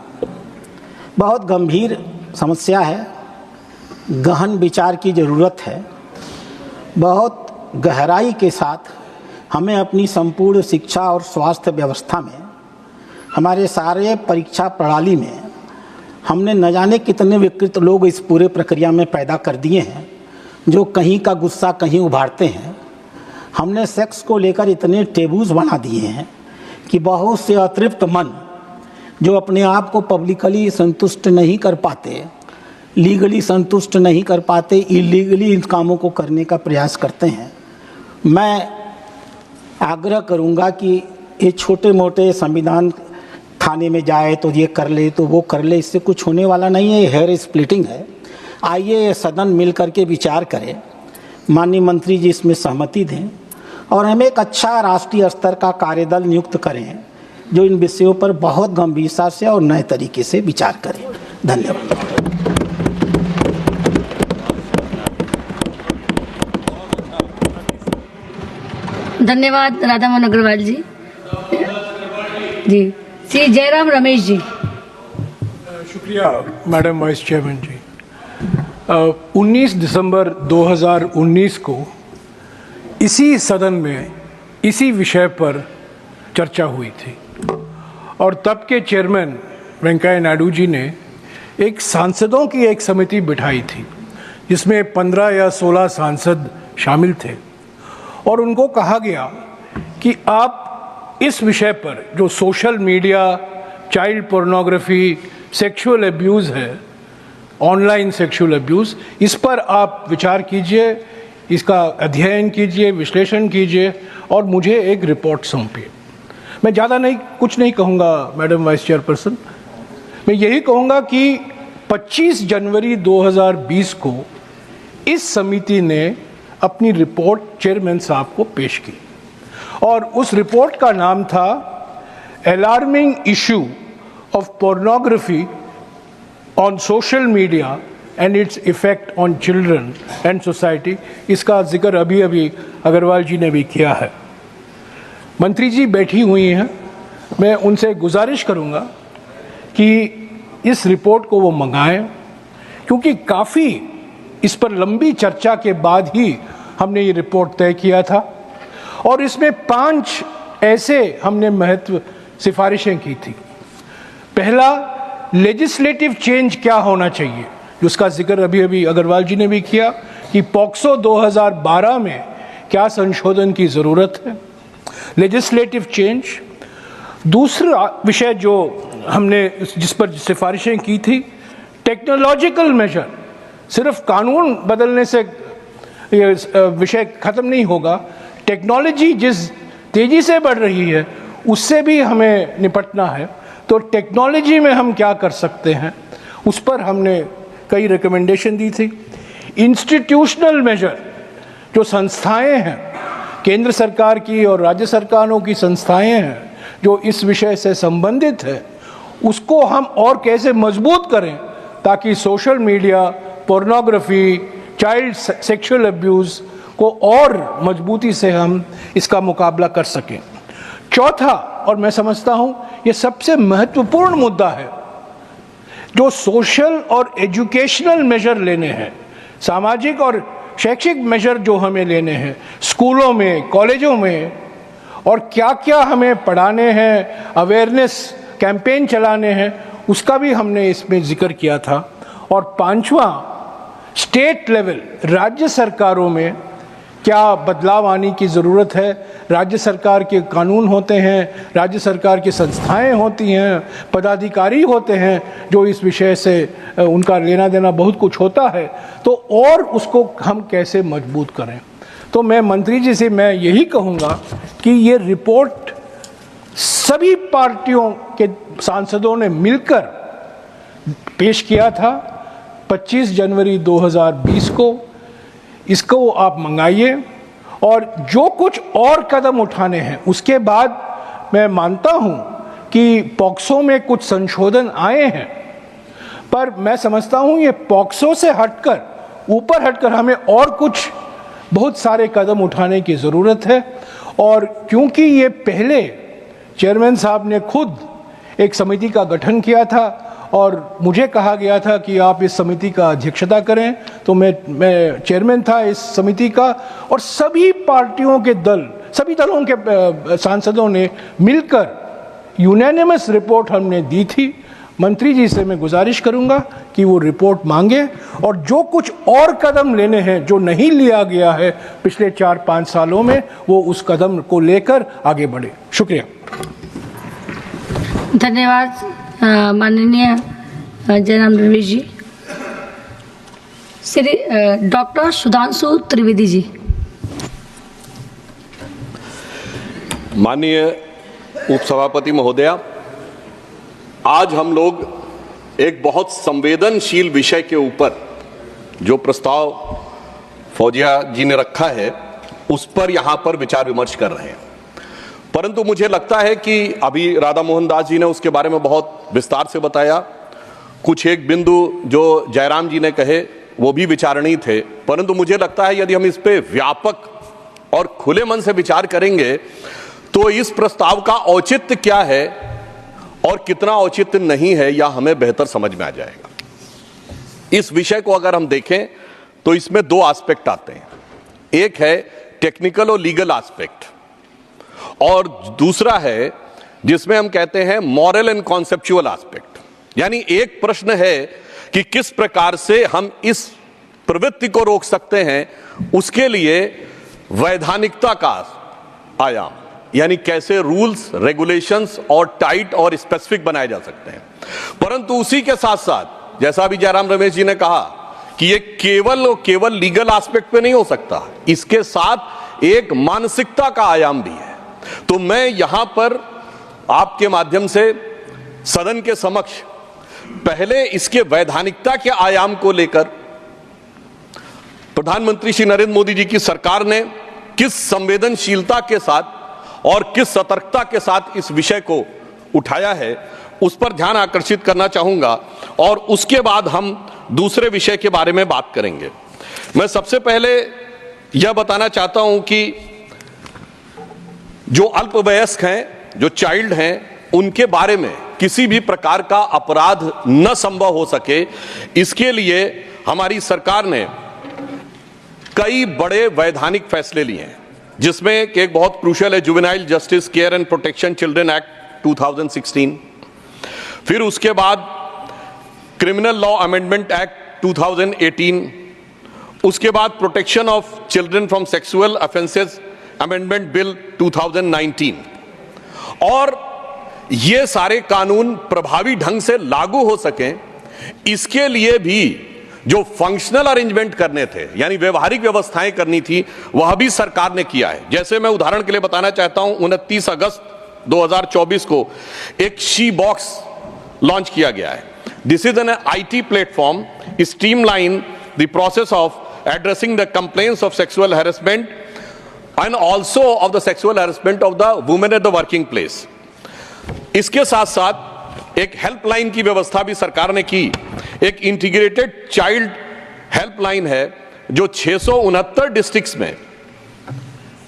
C: बहुत गंभीर समस्या है, गहन विचार की ज़रूरत है। बहुत गहराई के साथ हमें अपनी संपूर्ण शिक्षा और स्वास्थ्य व्यवस्था में, हमारे सारे परीक्षा प्रणाली में हमने न जाने कितने विकृत लोग इस पूरे प्रक्रिया में पैदा कर दिए हैं, जो कहीं का गुस्सा कहीं उभारते हैं। हमने सेक्स को लेकर इतने टेबूज बना दिए हैं कि बहुत से अतृप्त मन जो अपने आप को पब्लिकली संतुष्ट नहीं कर पाते, लीगली संतुष्ट नहीं कर पाते, इलीगली इन कामों को करने का प्रयास करते हैं। मैं आग्रह करूंगा कि ये छोटे मोटे संविधान थाने में जाए तो ये कर ले तो वो कर ले, इससे कुछ होने वाला नहीं है। हेयर स्प्लिटिंग है। आइए सदन मिल करके विचार करें, माननीय मंत्री जी इसमें सहमति दें और हमें एक अच्छा राष्ट्रीय स्तर का कार्यदल नियुक्त करें जो इन विषयों पर बहुत गंभीरता से और नए तरीके से विचार करें। धन्यवाद।
A: धन्यवाद राधा मोहन अग्रवाल जी। जी श्री जयराम रमेश जी।
D: शुक्रिया मैडम वाइस चेयरमैन जी। 19 दिसंबर 2019 को इसी सदन में इसी विषय पर चर्चा हुई थी और तब के चेयरमैन वेंकैया नायडू जी ने एक सांसदों की एक समिति बिठाई थी जिसमें 15 या 16 सांसद शामिल थे और उनको कहा गया कि आप इस विषय पर जो social media, child pornography, sexual abuse है, ऑनलाइन सेक्सुअल अब्यूज़, इस पर आप विचार कीजिए, इसका अध्ययन कीजिए, विश्लेषण कीजिए और मुझे एक रिपोर्ट सौंपिए। मैं ज़्यादा कुछ नहीं कहूँगा मैडम वाइस चेयरपर्सन। मैं यही कहूँगा कि 25 जनवरी 2020 को इस समिति ने अपनी रिपोर्ट चेयरमैन साहब को पेश की और उस रिपोर्ट का नाम था alarming issue of pornography on social media and its effect on children and society. इसका जिक्र अभी अग्रवाल जी ने भी किया है। मंत्री जी बैठी हुई हैं, मैं उनसे गुजारिश करूंगा कि इस रिपोर्ट को वो मंगाएं, क्योंकि काफ़ी इस पर लंबी चर्चा के बाद ही हमने ये रिपोर्ट तय किया था और इसमें 5 ऐसे हमने महत्व सिफारिशें की थी। पहला, लेजिस्लेटिव चेंज क्या होना चाहिए, जिसका जिक्र अभी अग्रवाल जी ने भी किया कि पॉक्सो 2012 में क्या संशोधन की ज़रूरत है, लेजिस्लेटिव चेंज। दूसरा विषय जो हमने जिस पर सिफारिशें की थी, टेक्नोलॉजिकल मेजर। सिर्फ कानून बदलने से ये विषय ख़त्म नहीं होगा, टेक्नोलॉजी जिस तेज़ी से बढ़ रही है उससे भी हमें निपटना है। तो टेक्नोलॉजी में हम क्या कर सकते हैं, उस पर हमने कई रिकमेंडेशन दी थी। इंस्टीट्यूशनल मेजर, जो संस्थाएं हैं, केंद्र सरकार की और राज्य सरकारों की संस्थाएं हैं जो इस विषय से संबंधित है, उसको हम और कैसे मजबूत करें ताकि social media, pornography, child sexual abuse को और मजबूती से हम इसका मुकाबला कर सकें। चौथा, और मैं समझता हूँ ये सबसे महत्वपूर्ण मुद्दा है, जो सोशल और एजुकेशनल मेजर लेने हैं, सामाजिक और शैक्षिक मेजर जो हमें लेने हैं स्कूलों में, कॉलेजों में, और क्या क्या हमें पढ़ाने हैं, अवेयरनेस कैंपेन चलाने हैं, उसका भी हमने इसमें जिक्र किया था। और 5वां, स्टेट लेवल, राज्य सरकारों में क्या बदलाव आने की ज़रूरत है। राज्य सरकार के कानून होते हैं, राज्य सरकार की संस्थाएं होती हैं, पदाधिकारी होते हैं जो इस विषय से उनका लेना देना बहुत कुछ होता है, तो और उसको हम कैसे मजबूत करें। तो मैं मंत्री जी से मैं यही कहूँगा कि ये रिपोर्ट सभी पार्टियों के सांसदों ने मिलकर पेश किया था 25 जनवरी 2020 को। इसको आप मंगाइए और जो कुछ और कदम उठाने हैं उसके बाद मैं मानता हूं कि पॉक्सो में कुछ संशोधन आए हैं पर मैं समझता हूं ये पॉक्सो से हटकर, ऊपर हटकर हमें और कुछ बहुत सारे कदम उठाने की ज़रूरत है। और क्योंकि ये पहले चेयरमैन साहब ने खुद एक समिति का गठन किया था और मुझे कहा गया था कि आप इस समिति का अध्यक्षता करें, तो मैं चेयरमैन था इस समिति का, और सभी पार्टियों के सभी दलों के सांसदों ने मिलकर यूनानिमस रिपोर्ट हमने दी थी। मंत्री जी से मैं गुजारिश करूंगा कि वो रिपोर्ट मांगे और जो कुछ और कदम लेने हैं जो नहीं लिया गया है पिछले 4-5 सालों में, वो उस कदम को लेकर आगे बढ़े। शुक्रिया।
A: धन्यवाद माननीय जयराम रमेश जी। श्री डॉक्टर सुधांशु त्रिवेदी जी।
E: माननीय उपसभापति महोदया, आज हम लोग एक बहुत संवेदनशील विषय के ऊपर जो प्रस्ताव फौजिया जी ने रखा है उस पर यहाँ पर विचार विमर्श कर रहे हैं। परंतु मुझे लगता है कि अभी राधा मोहन दास जी ने उसके बारे में बहुत विस्तार से बताया। कुछ एक बिंदु जो जयराम जी ने कहे वो भी विचारणीय थे, परंतु मुझे लगता है यदि हम इस पे व्यापक और खुले मन से विचार करेंगे तो इस प्रस्ताव का औचित्य क्या है और कितना औचित्य नहीं है यह हमें बेहतर समझ में आ जाएगा। इस विषय को अगर हम देखें तो इसमें 2 एस्पेक्ट आते हैं। एक है टेक्निकल और लीगल एस्पेक्ट, और दूसरा है जिसमें हम कहते हैं मॉरल एंड कॉन्सेप्चुअल एस्पेक्ट। यानी एक प्रश्न है कि किस प्रकार से हम इस प्रवृत्ति को रोक सकते हैं, उसके लिए वैधानिकता का आयाम, यानी कैसे रूल्स, रेगुलेशंस और टाइट और स्पेसिफिक बनाए जा सकते हैं। परंतु उसी के साथ साथ जैसा भी जयराम रमेश जी ने कहा कि ये केवल और केवल लीगल एस्पेक्ट पे नहीं हो सकता, इसके साथ एक मानसिकता का आयाम भी है। तो मैं यहां पर आपके माध्यम से सदन के समक्ष पहले इसके वैधानिकता के आयाम को लेकर प्रधानमंत्री श्री नरेंद्र मोदी जी की सरकार ने किस संवेदनशीलता के साथ और किस सतर्कता के साथ इस विषय को उठाया है उस पर ध्यान आकर्षित करना चाहूंगा, और उसके बाद हम दूसरे विषय के बारे में बात करेंगे। मैं सबसे पहले यह बताना चाहता हूं कि जो अल्पवयस्क हैं, जो चाइल्ड हैं, उनके बारे में किसी भी प्रकार का अपराध न संभव हो सके, इसके लिए हमारी सरकार ने कई बड़े वैधानिक फैसले लिए हैं, जिसमें एक बहुत क्रूशियल है juvenile justice care and protection children act 2016, फिर उसके बाद क्रिमिनल लॉ अमेंडमेंट एक्ट 2018, उसके बाद protection of children from sexual offences amendment bill 2019। और ये सारे कानून प्रभावी ढंग से लागू हो सकें, इसके लिए भी जो फंक्शनल अरेंजमेंट करने थे, यानी व्यवहारिक व्यवस्थाएं करनी थी, वह भी सरकार ने किया है। जैसे मैं उदाहरण के लिए बताना चाहता हूं, 29 अगस्त 2024 को एक शी बॉक्स लॉन्च किया गया है। This is an IT platform streamline the process of addressing the complaints of sexual harassment and also of the sexual harassment of the women at the working place. इसके साथ साथ एक हेल्पलाइन की व्यवस्था भी सरकार ने की। एक इंटीग्रेटेड चाइल्ड हेल्पलाइन है जो 669 डिस्ट्रिक्ट्स में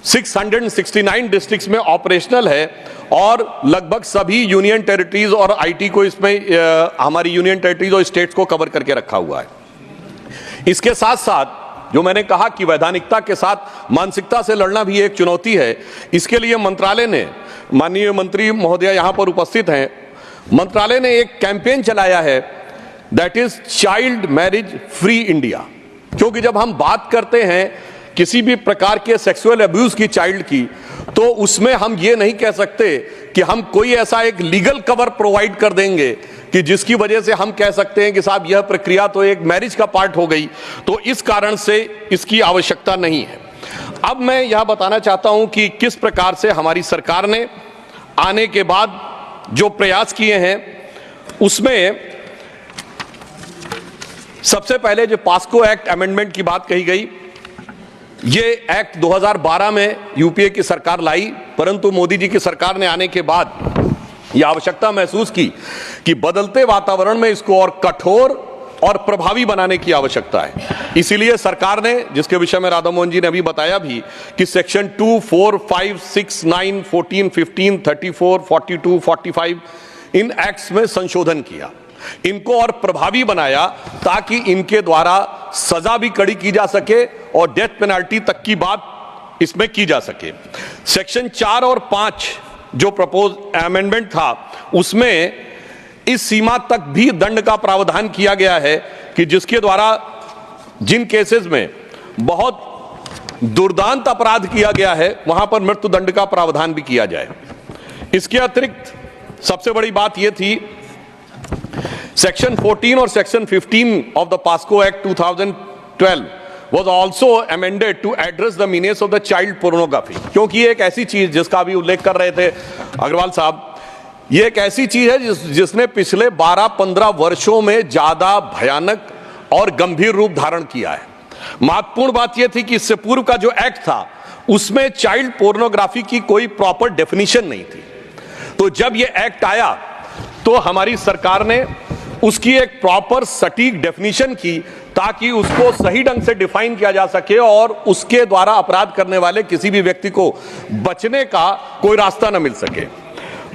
E: 669 डिस्ट्रिक्ट्स में ऑपरेशनल है, और लगभग सभी यूनियन टेरिटरीज और IT को इसमें हमारी यूनियन टेरिटरीज और स्टेट्स को कवर करके रखा हुआ है। इसके साथ साथ जो मैंने कहा कि वैधानिकता के साथ मानसिकता से लड़ना भी एक चुनौती है, इसके लिए मंत्रालय ने, माननीय मंत्री महोदया यहां पर उपस्थित हैं, मंत्रालय ने एक कैंपेन चलाया है, that is child marriage free India. क्योंकि जब हम बात करते हैं किसी भी प्रकार के सेक्सुअल अब्यूज की चाइल्ड की, तो उसमें हम ये नहीं कह सकते कि हम कोई ऐसा एक लीगल कवर प्रोवाइड कर देंगे कि जिसकी वजह से हम कह सकते हैं कि साहब यह प्रक्रिया तो एक मैरिज का पार्ट हो गई, तो इस कारण से इसकी आवश्यकता नहीं है। अब मैं यह बताना चाहता हूं कि किस प्रकार से हमारी सरकार ने आने के बाद जो प्रयास किए हैं, उसमें सबसे पहले जो पास्को एक्ट अमेंडमेंट की बात कही गई, ये एक्ट 2012 में यूपीए की सरकार लाई, परंतु मोदी जी की सरकार ने आने के बाद यह आवश्यकता महसूस की कि बदलते वातावरण में इसको और कठोर और प्रभावी बनाने की आवश्यकता है। इसीलिए सरकार ने, जिसके विषय में राधा मोहन जी ने अभी बताया भी, कि सेक्शन 2, 4, 5, 6, 9, 14, 15, 34, 42, 45 इन एक्ट्स में संशोधन किया, इनको और प्रभावी बनाया ताकि इनके द्वारा सजा भी कड़ी की जा सके और डेथ पेनल्टी तक की बात इसमें की जा सके। सेक्शन 4 और 5 जो प्रपोज अमेंडमेंट था, उसमें इस सीमा तक भी दंड का प्रावधान किया गया है कि जिसके द्वारा जिन केसेस में बहुत दुर्दांत अपराध किया गया है वहां पर मृत्यु दंड का प्रावधान भी किया जाए। इसके अतिरिक्त सबसे बड़ी बात यह थी, सेक्शन 14 और section 15 of the POCSO act 2012 was also amended to address the menace of the child pornography, क्योंकि ये एक ऐसी चीज जिसका भी उल्लेख कर रहे थे अग्रवाल साहब, ये एक ऐसी चीज है जिसने पिछले 12-15 वर्षों में ज्यादा भयानक और गंभीर रूप धारण किया है। महत्वपूर्ण बात यह थी कि इससे पूर्व का जो एक्ट था उसमें चाइल्ड पोर्नोग्राफी की कोई प्रॉपर डेफिनेशन नहीं थी। तो जब यह एक्ट आया तो हमारी सरकार ने उसकी एक प्रॉपर सटीक डेफिनेशन की ताकि उसको सही ढंग से डिफाइन किया जा सके और उसके द्वारा अपराध करने वाले किसी भी व्यक्ति को बचने का कोई रास्ता न मिल सके।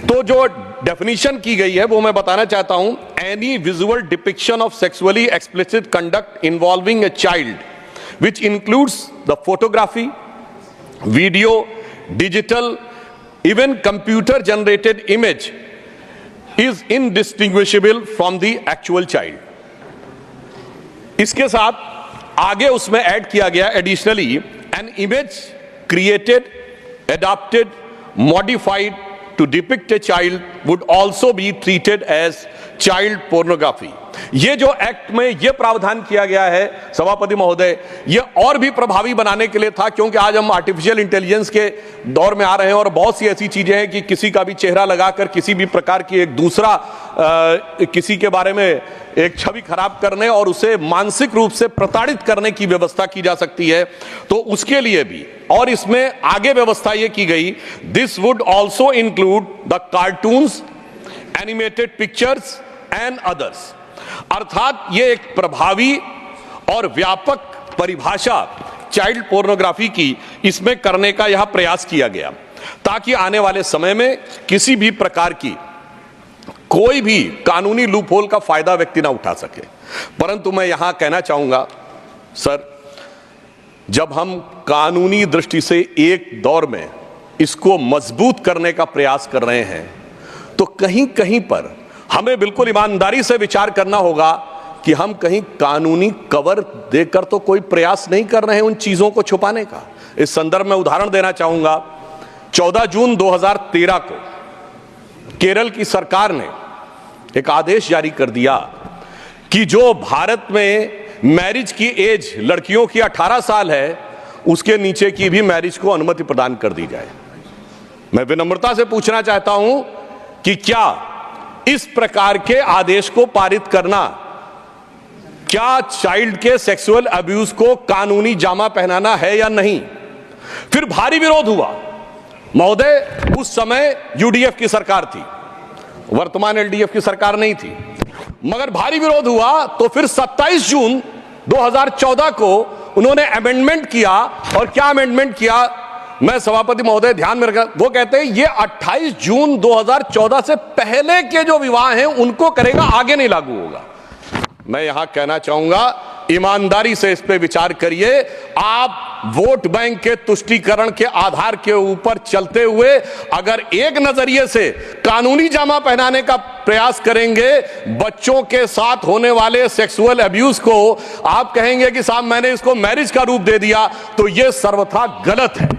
E: तो जो डेफिनेशन की गई है वो मैं बताना चाहता हूं, any visual depiction of sexually explicit conduct involving a child which includes the photography, video, digital, even computer generated image is indistinguishable from the actual child। इसके साथ आगे उसमें ऐड किया गया additionally an image created, adapted, modified to depict a child would also be treated as child pornography। ये जो एक्ट में ये प्रावधान किया गया है सभापति महोदय, ये और भी प्रभावी बनाने के लिए था, क्योंकि आज हम आर्टिफिशियल इंटेलिजेंस के दौर में आ रहे हैं और बहुत सी ऐसी चीजें हैं कि किसी का भी चेहरा लगाकर किसी भी प्रकार की एक दूसरा किसी के बारे में एक छवि खराब करने और उसे मानसिक रूप से प्रताड़ित करने की व्यवस्था की जा सकती है। तो उसके लिए भी और इसमें आगे व्यवस्था ये की गई, this would also include the cartoons, animated pictures and others. अर्थात ये एक प्रभावी और व्यापक परिभाषा चाइल्ड पोर्नोग्राफी की इसमें करने का यह प्रयास किया गया ताकि आने वाले समय में किसी भी प्रकार की कोई भी कानूनी लूपहोल का फायदा व्यक्ति ना उठा सके। परंतु मैं यहां कहना चाहूंगा सर, जब हम कानूनी दृष्टि से एक दौर में इसको मजबूत करने का प्रयास कर रहे हैं तो कहीं कहीं पर हमें बिल्कुल ईमानदारी से विचार करना होगा कि हम कहीं कानूनी कवर देकर तो कोई प्रयास नहीं कर रहे हैं उन चीजों को छुपाने का। इस संदर्भ में उदाहरण देना चाहूंगा, 14 जून 2013 को केरल की सरकार ने एक आदेश जारी कर दिया कि जो भारत में मैरिज की एज लड़कियों की 18 साल है उसके नीचे की भी मैरिज को अनुमति प्रदान कर दी जाए। मैं विनम्रता से पूछना चाहता हूं कि क्या इस प्रकार के आदेश को पारित करना क्या चाइल्ड के सेक्सुअल अब्यूज को कानूनी जामा पहनाना है या नहीं? फिर भारी विरोध हुआ महोदय। उस समय यूडीएफ की सरकार थी, वर्तमान एलडीएफ की सरकार नहीं थी, मगर भारी विरोध हुआ। तो फिर 27 जून 2014 को उन्होंने अमेंडमेंट किया। और क्या अमेंडमेंट किया, मैं सभापति महोदय ध्यान में रखा, वो कहते हैं ये 28 जून 2014 से पहले के जो विवाह हैं उनको करेगा, आगे नहीं लागू होगा। मैं यहां कहना चाहूंगा ईमानदारी से इस पे विचार करिए। आप वोट बैंक के तुष्टीकरण के आधार के ऊपर चलते हुए अगर एक नजरिए से कानूनी जामा पहनाने का प्रयास करेंगे बच्चों के साथ होने वाले सेक्सुअल अब्यूज को, आप कहेंगे कि साहब मैंने इसको मैरिज का रूप दे दिया, तो यह सर्वथा गलत है।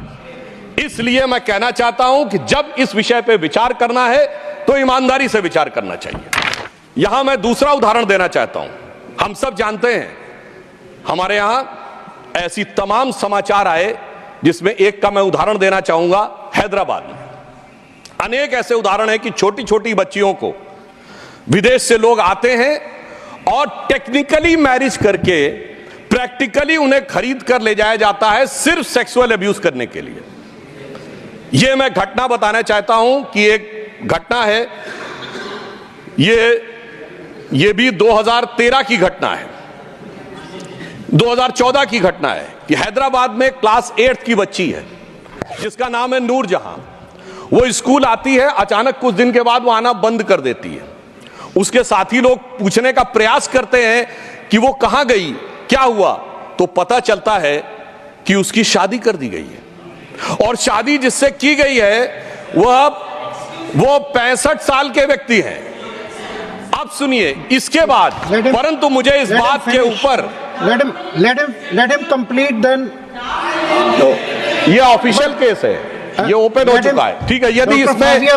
E: इसलिए मैं कहना चाहता हूं कि जब इस विषय पे विचार करना है तो ईमानदारी से विचार करना चाहिए। यहां मैं दूसरा उदाहरण देना चाहता हूं। हम सब जानते हैं हमारे यहां ऐसी तमाम समाचार आए जिसमें एक का मैं उदाहरण देना चाहूंगा। हैदराबाद में अनेक ऐसे उदाहरण हैं कि छोटी छोटी बच्चियों को विदेश से लोग आते हैं और टेक्निकली मैरिज करके प्रैक्टिकली उन्हें खरीद कर ले जाया जाता है सिर्फ सेक्सुअल अब्यूज करने के लिए। यह मैं घटना बताना चाहता हूं कि एक घटना है, ये भी 2013 की घटना है, 2014 की घटना है कि हैदराबाद में क्लास 8 की बच्ची है जिसका नाम है नूरजहां। वो स्कूल आती है, अचानक कुछ दिन के बाद वो आना बंद कर देती है। उसके साथी लोग पूछने का प्रयास करते हैं कि वो कहां गई, क्या हुआ, तो पता चलता है कि उसकी शादी कर दी गई है और शादी जिससे की गई है वो 65 साल के व्यक्ति हैं। अब सुनिए इसके बाद, परंतु मुझे इस बात के ऊपर
F: let him complete then.
E: ये ऑफिशियल केस है, ये ओपन हो चुका है, ठीक है। यदि इसमें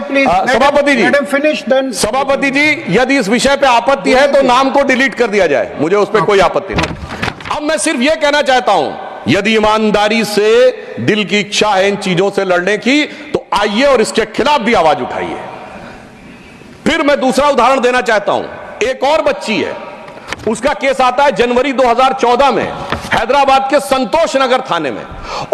E: सभापति जी यदि इस विषय पे आपत्ति है तो नाम को डिलीट कर दिया जाए, मुझे उस पर कोई आपत्ति नहीं। अब मैं सिर्फ ये कहना चाहता हूं, यदि ईमानदारी से दिल की इच्छा है इन चीजों से लड़ने की तो आइए और इसके खिलाफ भी आवाज उठाइए। फिर मैं दूसरा उदाहरण देना चाहता हूं, एक और बच्ची है, उसका केस आता है जनवरी 2014 में हैदराबाद के संतोष नगर थाने में,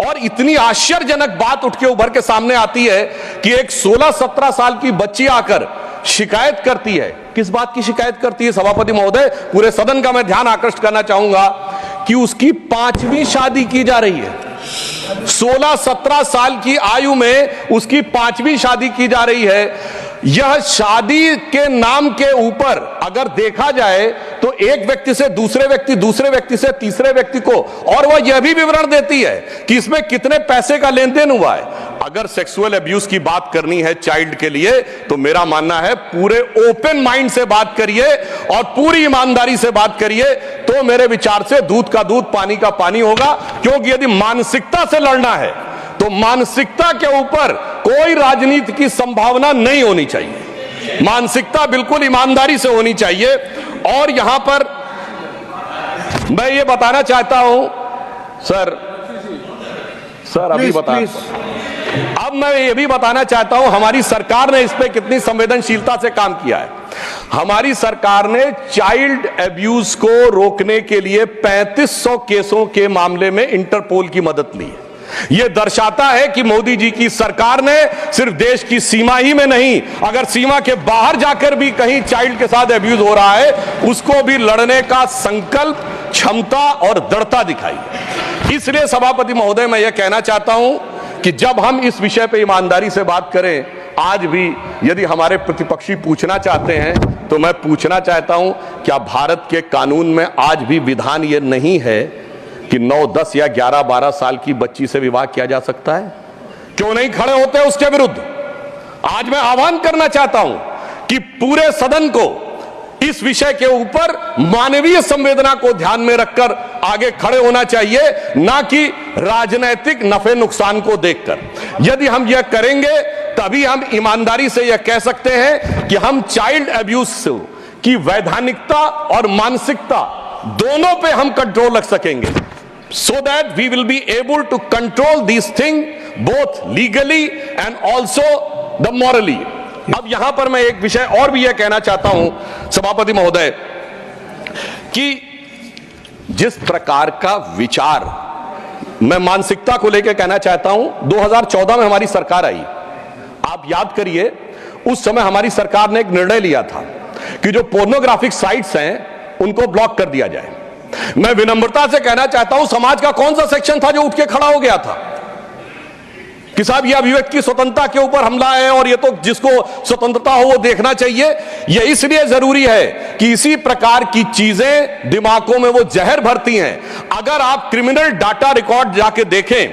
E: और इतनी आश्चर्यजनक बात उठ के उभर के सामने आती है कि एक 16-17 साल की बच्ची आकर शिकायत करती है। किस बात की शिकायत करती है सभापति महोदय, पूरे सदन का मैं ध्यान आकृष्ट करना चाहूंगा कि उसकी 5वीं शादी की जा रही है। 16-17 साल की आयु में उसकी 5वीं शादी की जा रही है। यह शादी के नाम के ऊपर अगर देखा जाए तो एक व्यक्ति से दूसरे व्यक्ति से तीसरे व्यक्ति को, और वह यह भी विवरण देती है कि इसमें कितने पैसे का लेन देन हुआ है। अगर सेक्सुअल अब्यूज की बात करनी है चाइल्ड के लिए तो मेरा मानना है पूरे ओपन माइंड से बात करिए और पूरी ईमानदारी से बात करिए, तो मेरे विचार से दूध का दूध पानी का पानी होगा। क्योंकि यदि मानसिकता से लड़ना है तो मानसिकता के ऊपर कोई राजनीति की संभावना नहीं होनी चाहिए, मानसिकता बिल्कुल ईमानदारी से होनी चाहिए। और यहां पर मैं ये बताना चाहता हूं सर अभी बता, अब मैं ये भी बताना चाहता हूं हमारी सरकार ने इस पे कितनी संवेदनशीलता से काम किया है। हमारी सरकार ने चाइल्ड अब्यूज को रोकने के लिए 3500 केसों के मामले में इंटरपोल की मदद ली है। यह दर्शाता है कि मोदी जी की सरकार ने सिर्फ देश की सीमा ही में नहीं, अगर सीमा के बाहर जाकर भी कहीं चाइल्ड के साथ अब्यूज हो रहा है उसको भी लड़ने का संकल्प, क्षमता और दृढ़ता दिखाई। इसलिए सभापति महोदय मैं यह कहना चाहता हूं कि जब हम इस विषय पर ईमानदारी से बात करें, आज भी यदि हमारे प्रतिपक्षी पूछना चाहते हैं तो मैं पूछना चाहता हूं, क्या भारत के कानून में आज भी विधान यह नहीं है कि 9, 10 या 11, 12 साल की बच्ची से विवाह किया जा सकता है? क्यों नहीं खड़े होते उसके विरुद्ध? आज मैं आह्वान करना चाहता हूं कि पूरे सदन को इस विषय के ऊपर मानवीय संवेदना को ध्यान में रखकर आगे खड़े होना चाहिए, ना कि राजनीतिक नफे नुकसान को देखकर। यदि हम यह करेंगे तभी हम ईमानदारी से यह कह सकते हैं कि हम चाइल्ड अब्यूज की वैधानिकता और मानसिकता दोनों पे हम कंट्रोल रख सकेंगे, so that we will be able to control these things both legally and also the morally. अब यहां पर मैं एक विषय और भी यह कहना चाहता हूं सभापति महोदय कि जिस प्रकार का विचार मैं मानसिकता को लेकर कहना चाहता हूं, 2014 में हमारी सरकार आई, आप याद करिए उस समय हमारी सरकार ने एक निर्णय लिया था कि जो पोर्नोग्राफिक साइट्स हैं उनको ब्लॉक कर दिया जाए। मैं विनम्रता से कहना चाहता हूं, समाज का कौन सा सेक्शन था जो उठ के खड़ा हो गया था कि साहब ये अभिव्यक्ति की स्वतंत्रता के ऊपर हमला है और ये तो जिसको स्वतंत्रता हो वो देखना चाहिए। यह इसलिए जरूरी है कि इसी प्रकार की चीजें दिमागों में वो जहर भरती हैं। अगर आप क्रिमिनल डाटा रिकॉर्ड जाके देखें,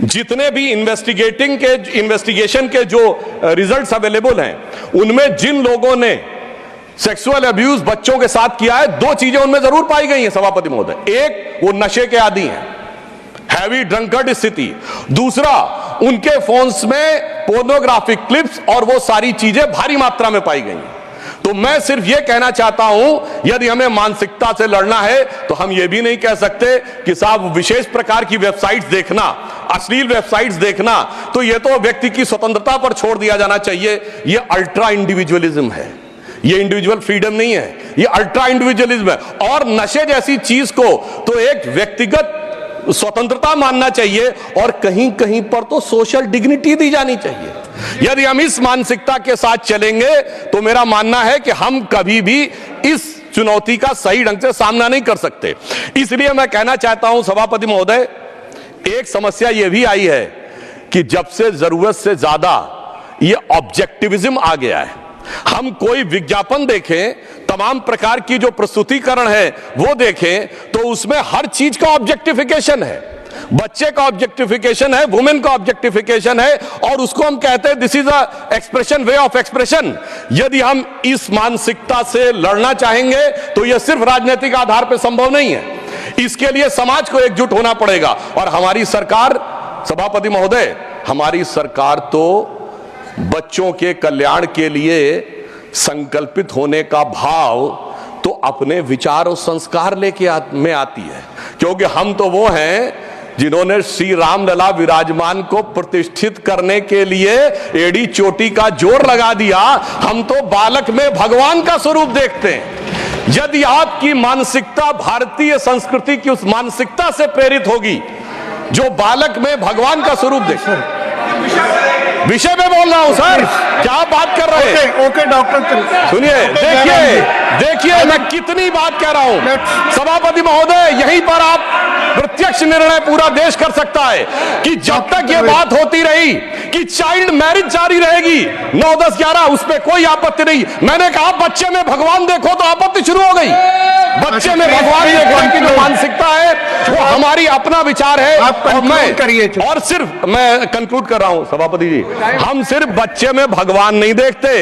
E: जितने भी इन्वेस्टिगेशन के जो रिजल्ट्स अवेलेबल हैं उनमें जिन लोगों ने सेक्सुअल अब्यूज बच्चों के साथ किया है, 2 चीजें उनमें जरूर पाई गई हैं सभापति महोदय। एक, वो नशे के आदी हैं, हैवी ड्रंकर्ड स्थिति। दूसरा, उनके फोन्स में पोर्नोग्राफिक क्लिप्स और वो सारी चीजें भारी मात्रा में पाई गई। तो मैं सिर्फ यह कहना चाहता हूं, यदि हमें मानसिकता से लड़ना है तो हम यह भी नहीं कह सकते कि साहब विशेष प्रकार की वेबसाइट्स देखना, अश्लील वेबसाइट्स देखना, तो यह तो व्यक्ति की स्वतंत्रता पर छोड़ दिया जाना चाहिए। यह अल्ट्रा इंडिविजुअलिज्म है, ये इंडिविजुअल फ्रीडम नहीं है, ये अल्ट्रा इंडिविजुअलिज्म है। और नशे जैसी चीज को तो एक व्यक्तिगत स्वतंत्रता मानना चाहिए और कहीं कहीं पर तो सोशल डिग्निटी दी जानी चाहिए। यदि हम इस मानसिकता के साथ चलेंगे तो मेरा मानना है कि हम कभी भी इस चुनौती का सही ढंग से सामना नहीं कर सकते। इसलिए मैं कहना चाहता हूं सभापति महोदय, एक समस्या यह भी आई है कि जब से जरूरत से ज्यादा ये ऑब्जेक्टिविज्म आ गया है, हम कोई विज्ञापन देखें, तमाम प्रकार की जो प्रस्तुतिकरण है वो देखें, तो उसमें हर चीज का ऑब्जेक्टिफिकेशन है। बच्चे का ऑब्जेक्टिफिकेशन है, वुमेन का ऑब्जेक्टिफिकेशन है, और उसको हम कहते हैं this is a expression, way of expression. यदि हम इस मानसिकता से लड़ना चाहेंगे तो यह सिर्फ राजनीतिक आधार पर संभव नहीं है। इसके लिए समाज को एकजुट होना पड़ेगा। और हमारी सरकार, सभापति महोदय, हमारी सरकार तो बच्चों के कल्याण के लिए संकल्पित होने का भाव तो अपने विचार और संस्कार लेके में आती है, क्योंकि हम तो वो हैं जिन्होंने श्री रामलला विराजमान को प्रतिष्ठित करने के लिए एड़ी चोटी का जोर लगा दिया। हम तो बालक में भगवान का स्वरूप देखते हैं। यदि आपकी मानसिकता भारतीय संस्कृति की उस मानसिकता से प्रेरित होगी जो बालक में भगवान का स्वरूप देखते हैं, विषय में बोल रहा हूं सर, क्या बात कर रहे हैं?
F: ओके डॉक्टर,
E: सुनिए, देखिए मैं कितनी बात कह रहा हूं। सभापति महोदय, यहीं पर आप प्रत्यक्ष निर्णय पूरा देश कर सकता है कि जब तक ये बात होती रही कि चाइल्ड मैरिज जारी रहेगी 9, 10, 11, उस पर कोई आपत्ति नहीं। मैंने कहा बच्चे में भगवान देखो तो आपत्ति शुरू हो गई। बच्चे में भगवान देखने की जो मानसिकता है वो हमारी अपना विचार है। और सिर्फ मैं कंक्लूड कर रहा हूं सभापति जी, हम सिर्फ बच्चे में भगवान नहीं देखते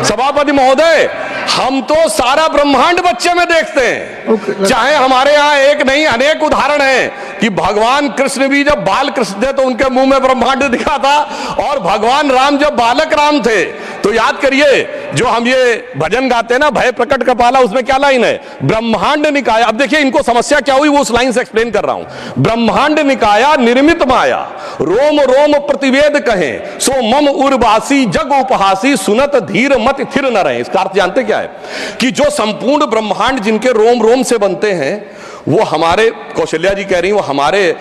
E: सभापति महोदय, हम तो सारा ब्रह्मांड बच्चे में देखते हैं। चाहे हमारे यहाँ एक नहीं अनेक उदाहरण है कि भगवान कृष्ण भी जब बाल कृष्ण थे तो उनके मुंह में ब्रह्मांड दिखा था, और भगवान राम जब बालक राम थे तो याद करिए जो हम ये भजन गाते हैं ना, भय प्रकट कपाला, उसमें क्या लाइन है? ब्रह्मांड निकाया। अब देखिए इनको समस्या क्या हुई, वो उस लाइन से एक्सप्लेन कर रहा हूं। ब्रह्मांड निकाया निर्मित माया, रोम रोम प्रतिवेद कहे, सो मम उर्वासी जग उपहासी, सुनत धीर मत थिर न रहे। इसका अर्थ जानते क्या है? कि जो संपूर्ण ब्रह्मांड जिनके रोम रोम से बनते हैं, वो हमारे, कौशल्या जी कह रही वो हमारे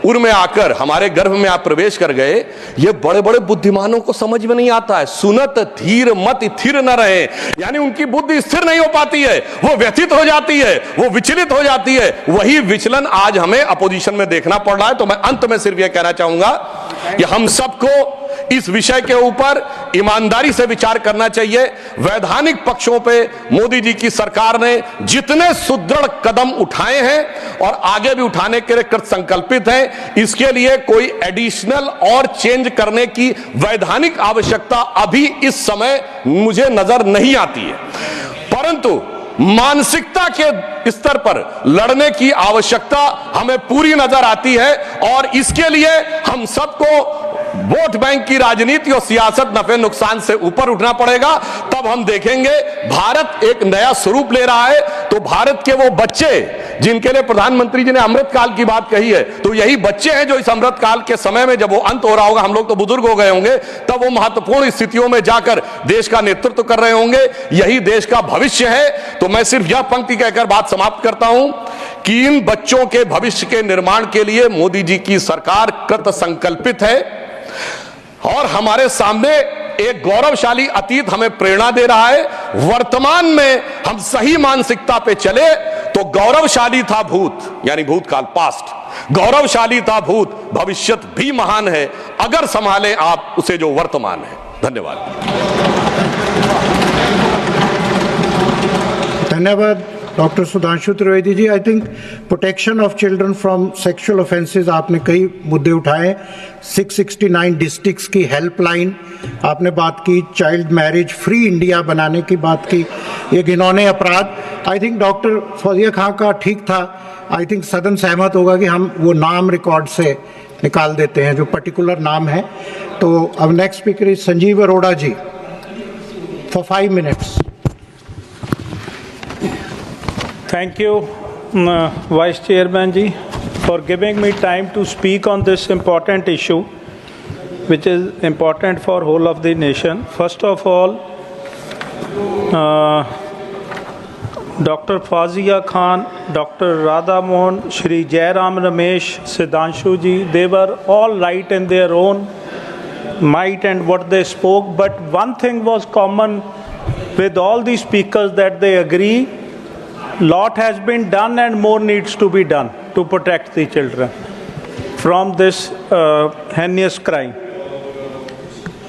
E: उर में आकर हमारे गर्भ में आप प्रवेश कर गए, ये बड़े बड़े बुद्धिमानों को समझ में नहीं आता है। सुनत धीर मत थिर न रहे, यानी उनकी बुद्धि स्थिर नहीं हो पाती है, वो व्यथित हो जाती है, वो विचलित हो जाती है। वही विचलन आज हमें अपोजिशन में देखना पड़ रहा है। तो मैं अंत में सिर्फ यह कहना चाहूंगा कि हम सबको इस विषय के ऊपर ईमानदारी से विचार करना चाहिए। वैधानिक पक्षों पे मोदी जी की सरकार ने जितने सुदृढ़ कदम उठाए हैं और आगे भी उठाने के लिए कृत संकल्पित है, इसके लिए कोई एडिशनल और चेंज करने की वैधानिक आवश्यकता अभी इस समय मुझे नजर नहीं आती है। परंतु मानसिकता के स्तर पर लड़ने की आवश्यकता हमें पूरी नजर आती है, और इसके लिए हम सबको वोट बैंक की राजनीति और सियासत नफे नुकसान से ऊपर उठना पड़ेगा। तब हम देखेंगे भारत एक नया स्वरूप ले रहा है। तो भारत के वो बच्चे जिनके लिए प्रधानमंत्री जी ने अमृत काल की बात कही है, तो यही बच्चे हैं जो इस अमृत काल के समय में जब वो अंत हो रहा होगा, हम लोग तो बुजुर्ग हो गए होंगे, तब वो महत्वपूर्ण स्थितियों में जाकर देश का नेतृत्व कर रहे होंगे। यही देश का भविष्य है। तो मैं सिर्फ यह पंक्ति कहकर बात समाप्त करता हूं कि इन बच्चों के भविष्य के निर्माण के लिए मोदी जी की सरकार कृत संकल्पित है, और हमारे सामने एक गौरवशाली अतीत हमें प्रेरणा दे रहा है। वर्तमान में हम सही मानसिकता पे चले तो गौरवशाली था भूत, यानी भूतकाल, पास्ट, गौरवशाली था भूत, भविष्यत भी महान है अगर संभालें आप उसे जो वर्तमान है। धन्यवाद।
F: धन्यवाद doctor Sudhanshu Trivedi ji. I think protection of children from sexual offences आपने कई मुद्दे उठाए। 669 डिस्ट्रिक्ट्स की हेल्पलाइन आपने बात की, चाइल्ड मैरिज फ्री इंडिया बनाने की बात की, ये घिनौने अपराध। आई थिंक डॉक्टर फौजिया खां का ठीक था। आई थिंक सदन सहमत होगा कि हम वो नाम रिकॉर्ड से निकाल देते हैं जो पर्टिकुलर नाम है। तो अब next speaker is Sanjeev Arora ji for 5 minutes।
G: Thank you, Vice Chairman ji, for giving me time to speak on this important issue, which is important for whole of the nation. First of all, Dr. Fazia Khan, Dr. Radha Mohan, Shri Jairam Ramesh, Siddhanshu ji, they were all right in their own might and what they spoke, but one thing was common with all the speakers, that they agree lot has been done and more needs to be done to protect the children from this heinous crime.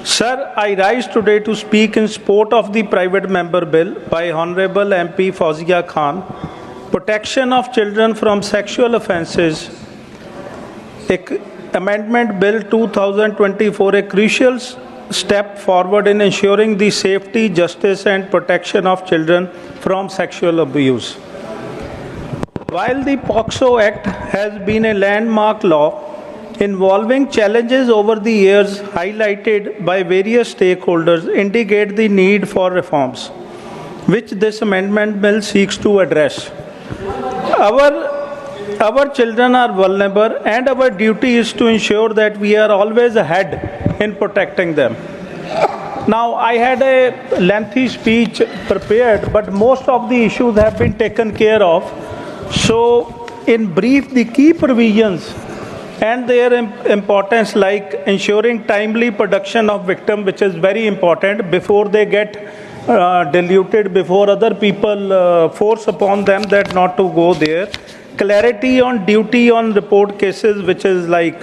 G: Sir, I rise today to speak in support of the private member bill by Honorable MP Fauzia Khan, Protection of Children from Sexual Offences, Amendment Bill 2024, a crucial step forward in ensuring the safety, justice and protection of children from sexual abuse. While the POCSO Act has been a landmark law involving challenges over the years highlighted by various stakeholders, indicate the need for reforms, which this amendment bill seeks to address. Our children are vulnerable, and our duty is to ensure that we are always ahead in protecting them. Now, I had a lengthy speech prepared, but most of the issues have been taken care of. So, in brief, the key provisions and their importance, like ensuring timely production of victim, which is very important before they get diluted, before other people force upon them that not to go there. Clarity on duty on report cases, which is like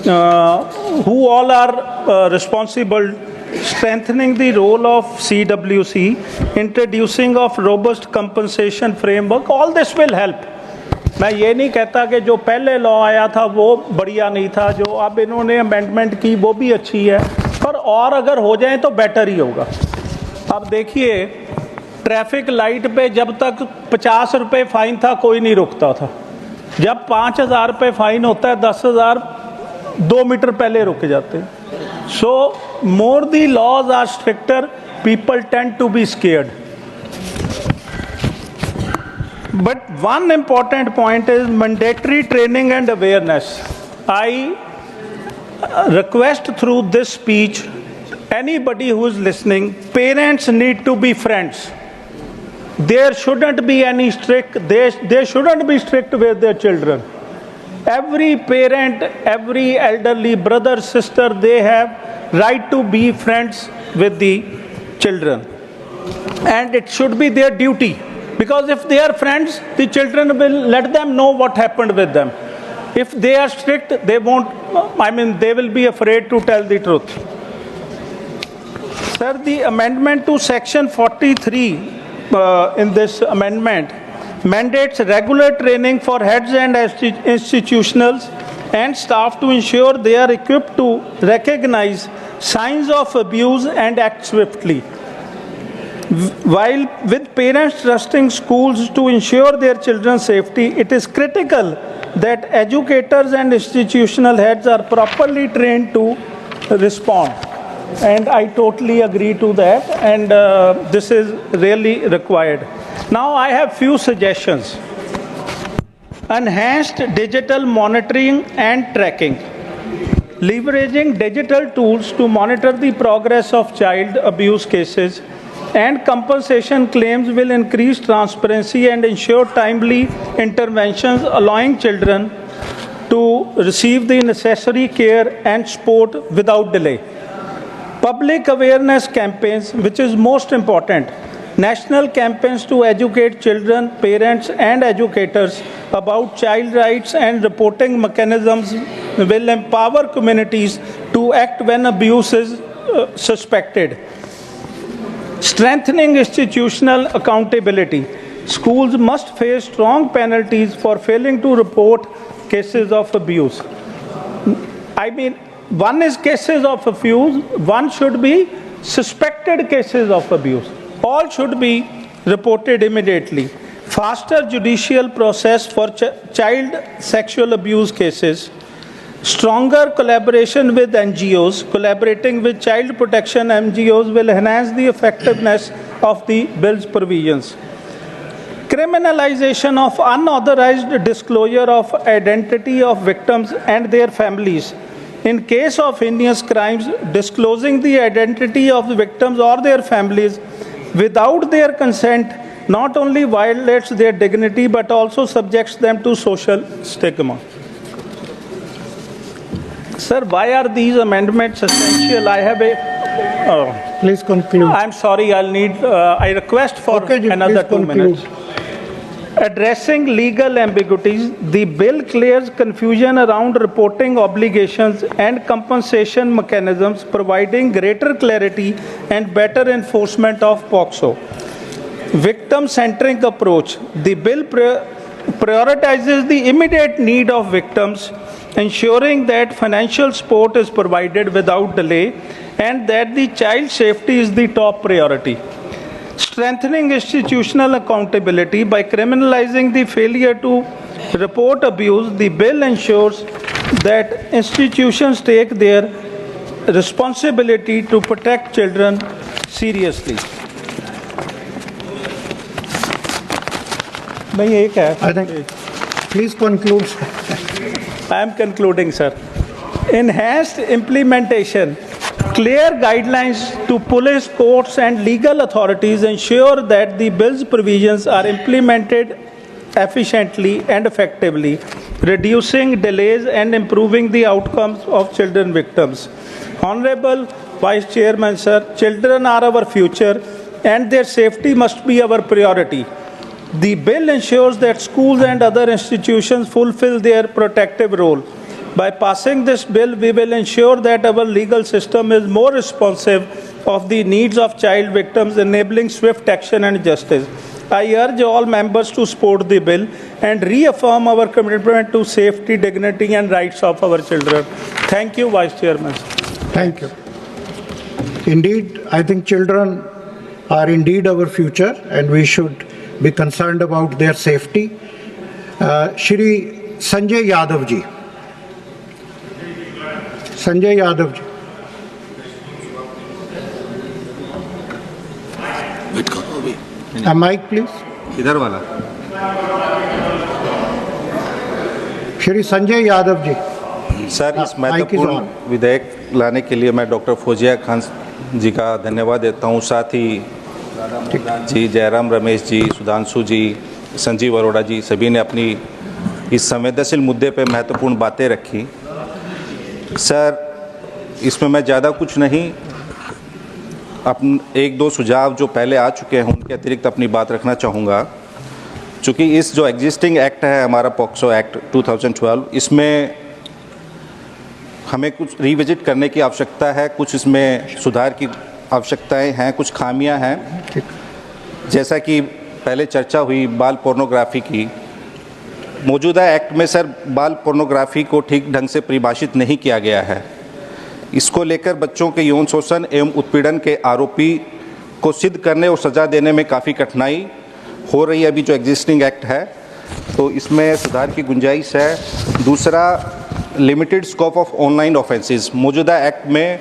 G: who all are responsible, strengthening the role of CWC, introducing of robust compensation framework, all this will help. मैं ये नहीं कहता कि जो पहले लॉ आया था वो बढ़िया नहीं था, जो अब इन्होंने अमेंडमेंट की वो भी अच्छी है, और अगर हो जाए तो बेटर ही होगा। अब देखिए, ट्रैफिक लाइट पे जब तक 50 रुपये फाइन था कोई नहीं रुकता था, जब 5000 रुपये फाइन होता है 10,000 2 मीटर पहले रुक जाते हैं। So more the laws are stricter, people tend to be scared. But one important point is mandatory training and awareness. I request through this speech, anybody who is listening, parents need to be friends. There shouldn't be any strict, they shouldn't be strict with their children. Every parent, every elderly brother, sister, they have right to be friends with the children. And it should be their duty. Because if they are friends, the children will let them know what happened with them. If they are strict, they won't, they will be afraid to tell the truth. Sir, the amendment to section 43 in this amendment mandates regular training for heads and institutionals and staff to ensure they are equipped to recognize signs of abuse and act swiftly. While with parents trusting schools to ensure their children's safety, it is critical that educators and institutional heads are properly trained to respond. And I totally agree to that, and this is really required. Now I have few suggestions. Enhanced digital monitoring and tracking. Leveraging digital tools to monitor the progress of child abuse cases and compensation claims will increase transparency and ensure timely interventions, allowing children to receive the necessary care and support without delay. Public awareness campaigns, which is most important. National campaigns to educate children, parents, and educators about child rights and reporting mechanisms will empower communities to act when abuse is suspected. Strengthening institutional accountability. Schools must face strong penalties for failing to report cases of abuse. One is cases of abuse, one should be suspected cases of abuse. All should be reported immediately. Faster judicial process for child sexual abuse cases. Stronger collaboration with NGOs. Collaborating with child protection NGOs will enhance the effectiveness of the bill's provisions. Criminalization of unauthorized disclosure of identity of victims and their families. In case of heinous crimes, disclosing the identity of the victims or their families without their consent not only violates their dignity but also subjects them to social stigma. Sir, why are these amendments essential? I have a.
F: Please conclude.
G: I'm sorry, I request for
F: Okay, ji,
G: another
F: please
G: 2
F: conclude.
G: minutes. Addressing legal ambiguities, the bill clears confusion around reporting obligations and compensation mechanisms, providing greater clarity and better enforcement of POCSO. Victim-centric approach. The bill prioritizes the immediate need of victims, ensuring that financial support is provided without delay and that the child safety is the top priority. Strengthening institutional accountability by criminalizing the failure to report abuse, the bill ensures that institutions take their responsibility to protect children seriously. नहीं एक है
F: I think, please conclude.
G: I am concluding, sir. Enhanced implementation. Clear guidelines to police, courts, and legal authorities ensure that the bill's provisions are implemented efficiently and effectively, reducing delays and improving the outcomes of children victims. Honorable Vice Chairman, sir, children are our future and their safety must be our priority. The bill ensures that schools and other institutions fulfill their protective role. By passing this bill, we will ensure that our legal system is more responsive of the needs of child victims, enabling swift action and justice. I urge all members to support the bill and reaffirm our commitment to safety, dignity, and rights of our children. Thank you, Vice Chairman.
F: Thank you. Indeed, I think children are indeed our future and we should be concerned about their safety. Shri Sanjay Yadav ji. Sanjay Yadav ji. A mic, please.
H: इधर वाला
F: Shri Sanjay Yadav ji.
H: Sir, इस
F: माइक इज
H: महत्वपूर्ण
F: ऑन।
H: विधेयक लाने के लिए मैं डॉक्टर फौजिया खान जी का धन्यवाद देता हूं। साथ ही जी, जयराम रमेश जी, सुधांशु जी, संजीव अरोड़ा जी, सभी ने अपनी इस संवेदनशील मुद्दे पे महत्वपूर्ण बातें रखी। सर, इसमें मैं ज़्यादा कुछ नहीं, अपने 1-2 सुझाव जो पहले आ चुके हैं उनके अतिरिक्त अपनी बात रखना चाहूँगा। चूँकि इस जो एग्जिस्टिंग एक्ट है हमारा पॉक्सो एक्ट 2012, इसमें हमें कुछ रिविजिट करने की आवश्यकता है, कुछ इसमें सुधार की आवश्यकताएं हैं, कुछ खामियां हैं। जैसा कि पहले चर्चा हुई बाल पोर्नोग्राफी की, मौजूदा एक्ट में सर बाल पोर्नोग्राफी को ठीक ढंग से परिभाषित नहीं किया गया है। इसको लेकर बच्चों के यौन शोषण एवं उत्पीड़न के आरोपी को सिद्ध करने और सज़ा देने में काफ़ी कठिनाई हो रही है अभी जो एग्जिस्टिंग एक्ट है, तो इसमें सुधार की गुंजाइश है। दूसरा, limited scope of online offences. मौजूदा एक्ट में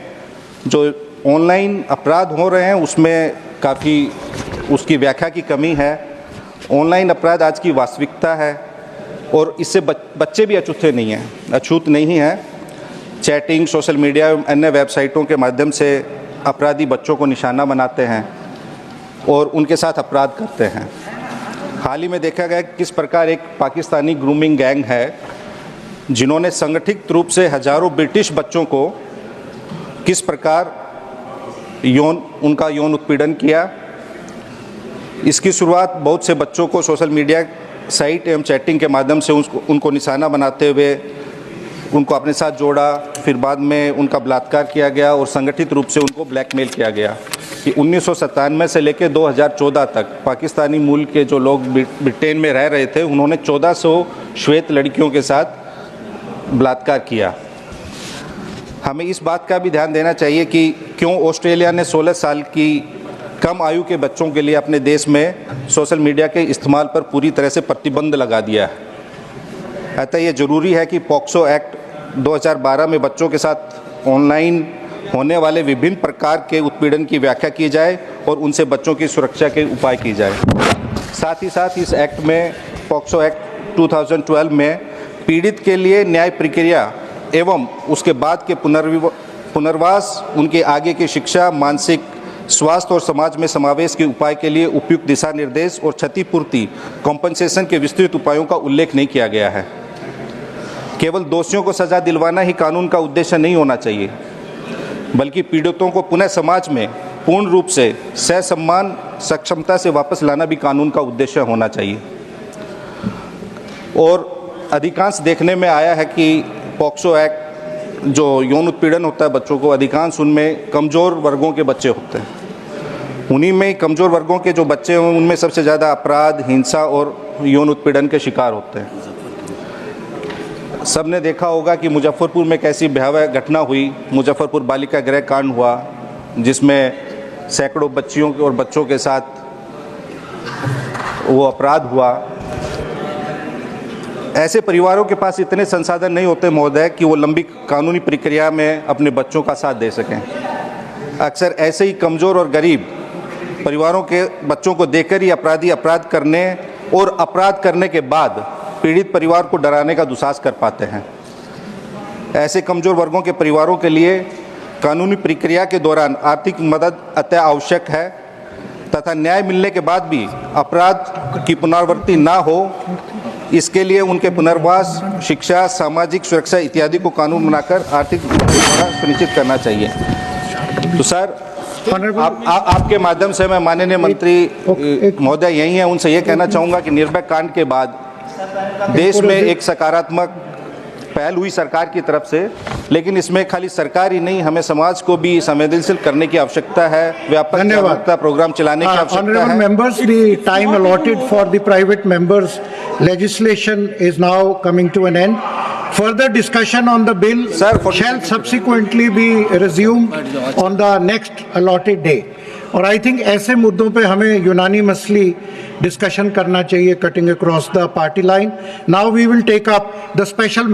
H: जो ऑनलाइन अपराध हो रहे हैं उसमें काफ़ी उसकी व्याख्या की कमी है। ऑनलाइन अपराध आज की वास्तविकता है और इससे बच्चे भी अछूत नहीं हैं। चैटिंग, सोशल मीडिया एवं अन्य वेबसाइटों के माध्यम से अपराधी बच्चों को निशाना बनाते हैं और उनके साथ अपराध करते हैं। हाल ही में देखा गया कि किस प्रकार एक पाकिस्तानी ग्रूमिंग गैंग है जिन्होंने संगठित रूप से हजारों ब्रिटिश बच्चों को किस प्रकार उनका यौन उत्पीड़न किया। इसकी शुरुआत बहुत से बच्चों को सोशल मीडिया साइट एवं चैटिंग के माध्यम से उनको निशाना बनाते हुए उनको अपने साथ जोड़ा, फिर बाद में उनका बलात्कार किया गया और संगठित रूप से उनको ब्लैकमेल किया गया। कि 1997 से लेकर 2014 तक पाकिस्तानी मूल के जो लोग ब्रिटेन में रह रहे थे उन्होंने 1400 श्वेत लड़कियों के साथ बलात्कार किया। हमें इस बात का भी ध्यान देना चाहिए कि क्यों ऑस्ट्रेलिया ने 16 साल की कम आयु के बच्चों के लिए अपने देश में सोशल मीडिया के इस्तेमाल पर पूरी तरह से प्रतिबंध लगा दिया है। अतः ये ज़रूरी है कि पॉक्सो एक्ट 2012 में बच्चों के साथ ऑनलाइन होने वाले विभिन्न प्रकार के उत्पीड़न की व्याख्या की जाए और उनसे बच्चों की सुरक्षा के उपाय की जाए। साथ ही साथ इस एक्ट में, पॉक्सो एक्ट 2012 में पीड़ित के लिए न्याय प्रक्रिया एवं उसके बाद के पुनर्वास, उनके आगे की शिक्षा, मानसिक स्वास्थ्य और समाज में समावेश के उपाय के लिए उपयुक्त दिशा निर्देश और क्षतिपूर्ति कॉम्पनसेशन के विस्तृत उपायों का उल्लेख नहीं किया गया है। केवल दोषियों को सजा दिलवाना ही कानून का उद्देश्य नहीं होना चाहिए, बल्कि पीड़ितों को पुनः समाज में पूर्ण रूप से सहसम्मान सक्षमता से वापस लाना भी कानून का उद्देश्य होना चाहिए। और अधिकांश देखने में आया है कि पॉक्सो एक्ट जो यौन उत्पीड़न होता है बच्चों को, अधिकांश उनमें कमज़ोर वर्गों के बच्चे होते हैं। उन्हीं में कमज़ोर वर्गों के जो बच्चे हैं उनमें सबसे ज़्यादा अपराध, हिंसा और यौन उत्पीड़न के शिकार होते हैं। सब ने देखा होगा कि मुजफ्फरपुर में कैसी भयावह घटना हुई, मुजफ्फरपुर बालिका गृह कांड हुआ, जिसमें सैकड़ों बच्चियों और बच्चों के साथ वो अपराध हुआ। ऐसे परिवारों के पास इतने संसाधन नहीं होते महोदय कि वो लंबी कानूनी प्रक्रिया में अपने बच्चों का साथ दे सकें। अक्सर ऐसे ही कमज़ोर और गरीब परिवारों के बच्चों को देकर ही अपराधी अपराध करने और अपराध करने के बाद पीड़ित परिवार को डराने का दुस्साहस कर पाते हैं। ऐसे कमज़ोर वर्गों के परिवारों के लिए कानूनी प्रक्रिया के दौरान आर्थिक मदद अति आवश्यक है तथा न्याय मिलने के बाद भी अपराध की पुनरावृत्ति ना हो, इसके लिए उनके पुनर्वास, शिक्षा, सामाजिक सुरक्षा इत्यादि को कानून बनाकर आर्थिक सुनिश्चित करना चाहिए। तो सर आपके माध्यम से मैं माननीय मंत्री महोदय यही हैं, उनसे ये कहना चाहूँगा कि निर्भया कांड के बाद देश में एक सकारात्मक पहल हुई सरकार की तरफ से, लेकिन इसमें खाली सरकार ही नहीं, हमें समाज को भी संवेदनशील करने की आवश्यकता है, व्यापक जागरूकता प्रोग्राम चलाने की आवश्यकता है।
F: Members, the time allotted for the private members legislation is now coming to an end. Further discussion on the bill shall subsequently be resumed on the next allotted day. और आई थिंक ऐसे मुद्दों पे हमें यूनानिमसली डिस्कशन करना चाहिए, cutting across the party line. Now we will take up the special